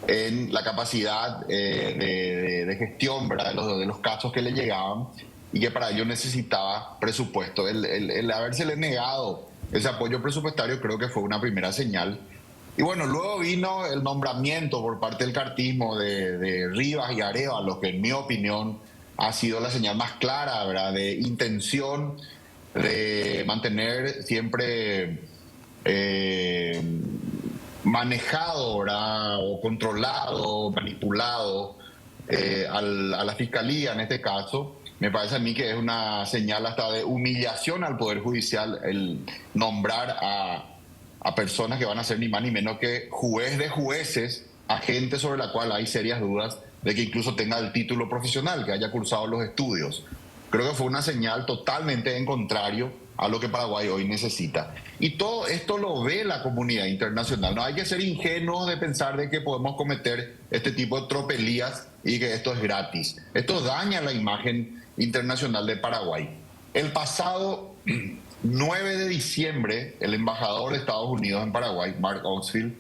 en la capacidad de gestión, ¿verdad?, de los casos que le llegaban y que para ello necesitaba presupuesto. El habérsele negado ese apoyo presupuestario creo que fue una primera señal. Y bueno, luego vino el nombramiento por parte del cartismo de Rivas y Arévalo, que en mi opinión ha sido la señal más clara, ¿verdad?, de intención de mantener siempre manejado, ¿verdad?, o controlado, manipulado a la Fiscalía en este caso. Me parece a mí que es una señal hasta de humillación al Poder Judicial el nombrar a a personas que van a ser ni más ni menos que juez de jueces, a gente sobre la cual hay serias dudas de que incluso tenga el título profesional, que haya cursado los estudios. Creo que fue una señal totalmente en contrario a lo que Paraguay hoy necesita. Y todo esto lo ve la comunidad internacional. No hay que ser ingenuos de pensar de que podemos cometer este tipo de tropelías y que esto es gratis. Esto daña la imagen internacional de Paraguay. El pasado 9 de diciembre, el embajador de Estados Unidos en Paraguay, Mark Oxfield,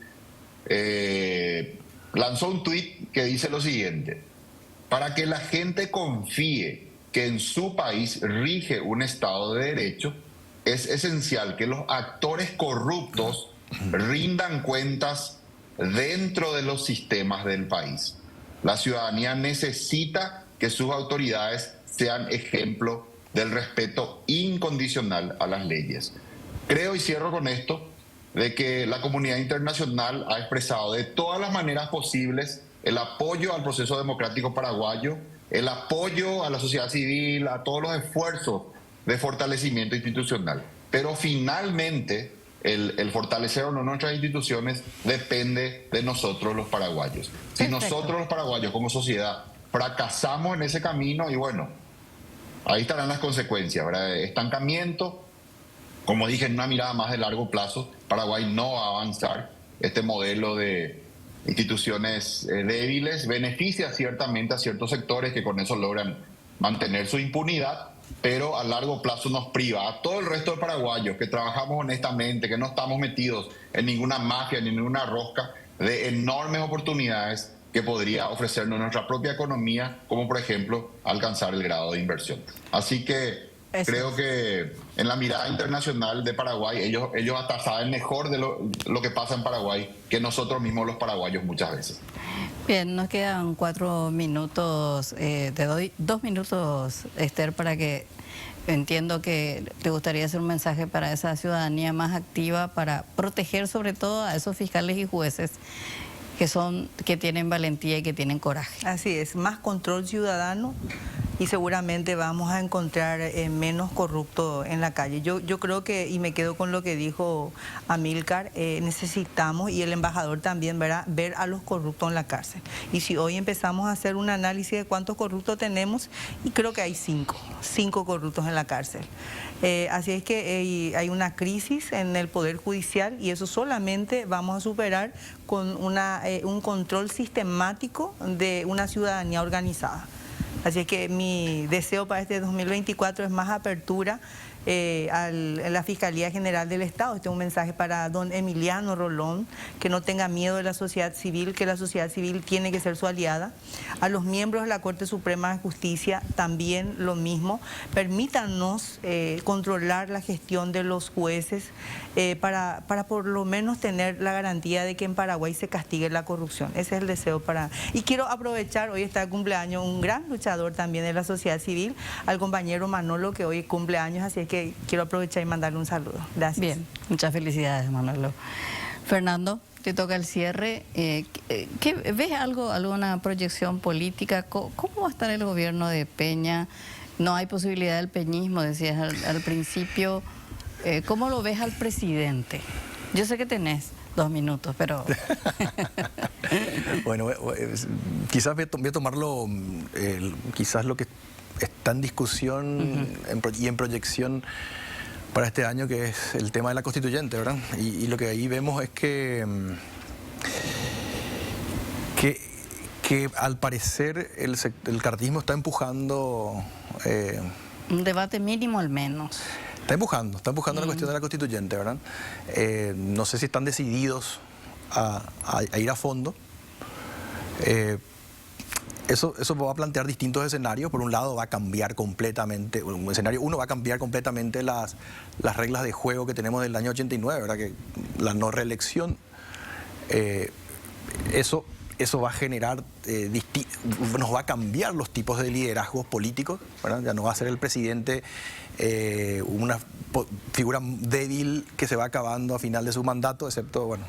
lanzó un tuit que dice lo siguiente: para que la gente confíe que en su país rige un Estado de Derecho, es esencial que los actores corruptos rindan cuentas dentro de los sistemas del país. La ciudadanía necesita que sus autoridades sean ejemplo del respeto incondicional a las leyes. Creo, y cierro con esto, de que la comunidad internacional ha expresado de todas las maneras posibles el apoyo al proceso democrático paraguayo, el apoyo a la sociedad civil, a todos los esfuerzos de fortalecimiento institucional. Pero finalmente el fortalecer o no nuestras instituciones depende de nosotros los paraguayos. Si nosotros los paraguayos como sociedad fracasamos en ese camino, y bueno, ahí estarán las consecuencias, ¿verdad? Estancamiento, como dije, en una mirada más de largo plazo, Paraguay no va a avanzar. Este modelo de instituciones débiles beneficia ciertamente a ciertos sectores que con eso logran mantener su impunidad, pero a largo plazo nos priva a todo el resto de paraguayos que trabajamos honestamente, que no estamos metidos en ninguna mafia ni en ninguna rosca, de enormes oportunidades que podría ofrecernos nuestra propia economía, como por ejemplo alcanzar el grado de inversión. Así que creo que en la mirada internacional de Paraguay, ellos hasta saben mejor de lo que pasa en Paraguay que nosotros mismos los paraguayos muchas veces. Bien, nos quedan 4 minutos. Te doy 2 minutos, Esther, para que entiendo que te gustaría hacer un mensaje para esa ciudadanía más activa, para proteger sobre todo a esos fiscales y jueces que tienen valentía y que tienen coraje. Así es, más control ciudadano y seguramente vamos a encontrar menos corruptos en la calle. Yo creo que, y me quedo con lo que dijo Amílcar, necesitamos, y el embajador también, ¿verdad?, ver a los corruptos en la cárcel. Y si hoy empezamos a hacer un análisis de cuántos corruptos tenemos, y creo que hay 5 corruptos en la cárcel. Así es que hay una crisis en el Poder Judicial y eso solamente vamos a superar con un control sistemático de una ciudadanía organizada. Así es que mi deseo para este 2024 es más apertura a la Fiscalía General del Estado. Este es un mensaje para don Emiliano Rolón, que no tenga miedo de la sociedad civil, que la sociedad civil tiene que ser su aliada. A los miembros de la Corte Suprema de Justicia también lo mismo. Permítanos controlar la gestión de los jueces para por lo menos tener la garantía de que en Paraguay se castigue la corrupción. Ese es el deseo para... Y quiero aprovechar, hoy está de cumpleaños un gran luchador también de la sociedad civil, al compañero Manolo, que hoy cumple años, así es que quiero aprovechar y mandarle un saludo. Gracias. Bien, muchas felicidades, Manolo. Fernando, te toca el cierre. ¿Ves alguna proyección política? ¿Cómo va a estar el gobierno de Peña? No hay posibilidad del peñismo, decías al principio. ¿Cómo lo ves al presidente? Yo sé que tenés 2 minutos, pero... Bueno, quizás voy a tomarlo, quizás lo que está en discusión y en proyección para este año, que es el tema de la constituyente, ¿verdad? Y lo que ahí vemos es que al parecer el cartismo está empujando... un debate mínimo al menos. Está empujando la cuestión de la constituyente, ¿verdad? No sé si están decididos a ir a fondo. Eso va a plantear distintos escenarios. Por un lado va a cambiar completamente, escenario 1 va a cambiar completamente las reglas de juego que tenemos del año 89, ¿verdad? Que la no reelección, eso va a generar, nos va a cambiar los tipos de liderazgos políticos, ¿verdad? Ya no va a ser el presidente una figura débil que se va acabando a final de su mandato, excepto, bueno,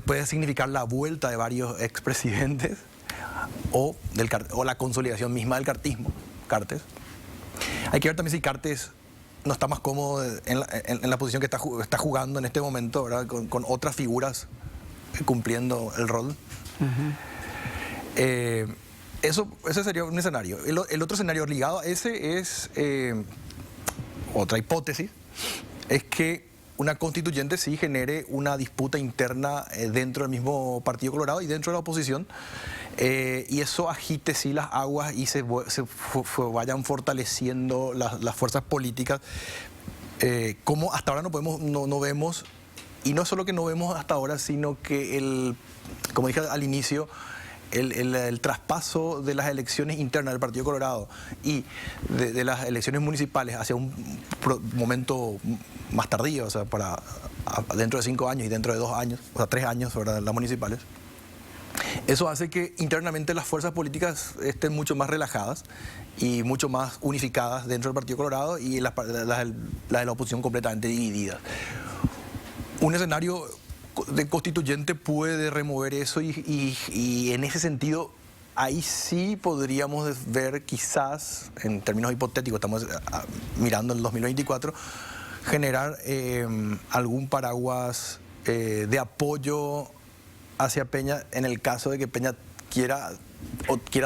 puede significar la vuelta de varios expresidentes o la consolidación misma del cartismo, Cartes. Hay que ver también si Cartes no está más cómodo en la posición que está jugando en este momento, ¿verdad? Con otras figuras cumpliendo el rol. Ese sería un escenario. El otro escenario ligado a ese es otra hipótesis, es que una constituyente sí genere una disputa interna dentro del mismo Partido Colorado y dentro de la oposición, y eso agite sí las aguas y se vayan fortaleciendo las fuerzas políticas, como hasta ahora no vemos, y no solo que no vemos hasta ahora, sino que como dije al inicio, el traspaso de las elecciones internas del Partido Colorado y de las elecciones municipales hacia un momento más tardío, o sea, dentro de 5 años y dentro de 2 años, o sea, 3 años, ¿verdad?, las municipales. Eso hace que internamente las fuerzas políticas estén mucho más relajadas y mucho más unificadas dentro del Partido Colorado, y las de la oposición completamente divididas. Un escenario de constituyente puede remover eso y en ese sentido ahí sí podríamos ver, quizás en términos hipotéticos, estamos mirando el 2024, generar algún paraguas de apoyo hacia Peña en el caso de que Peña quiera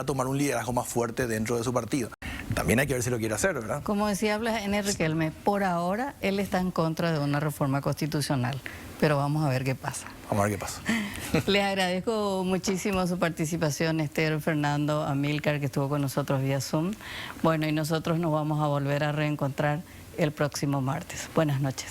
tomar un liderazgo más fuerte dentro de su partido. También hay que ver si lo quiere hacer, ¿verdad? Como decía N. Riquelme, por ahora él está en contra de una reforma constitucional, pero vamos a ver qué pasa. Vamos a ver qué pasa. Les agradezco muchísimo su participación, Esther, Fernando, Amílcar, que estuvo con nosotros vía Zoom. Bueno, y nosotros nos vamos a volver a reencontrar el próximo martes. Buenas noches.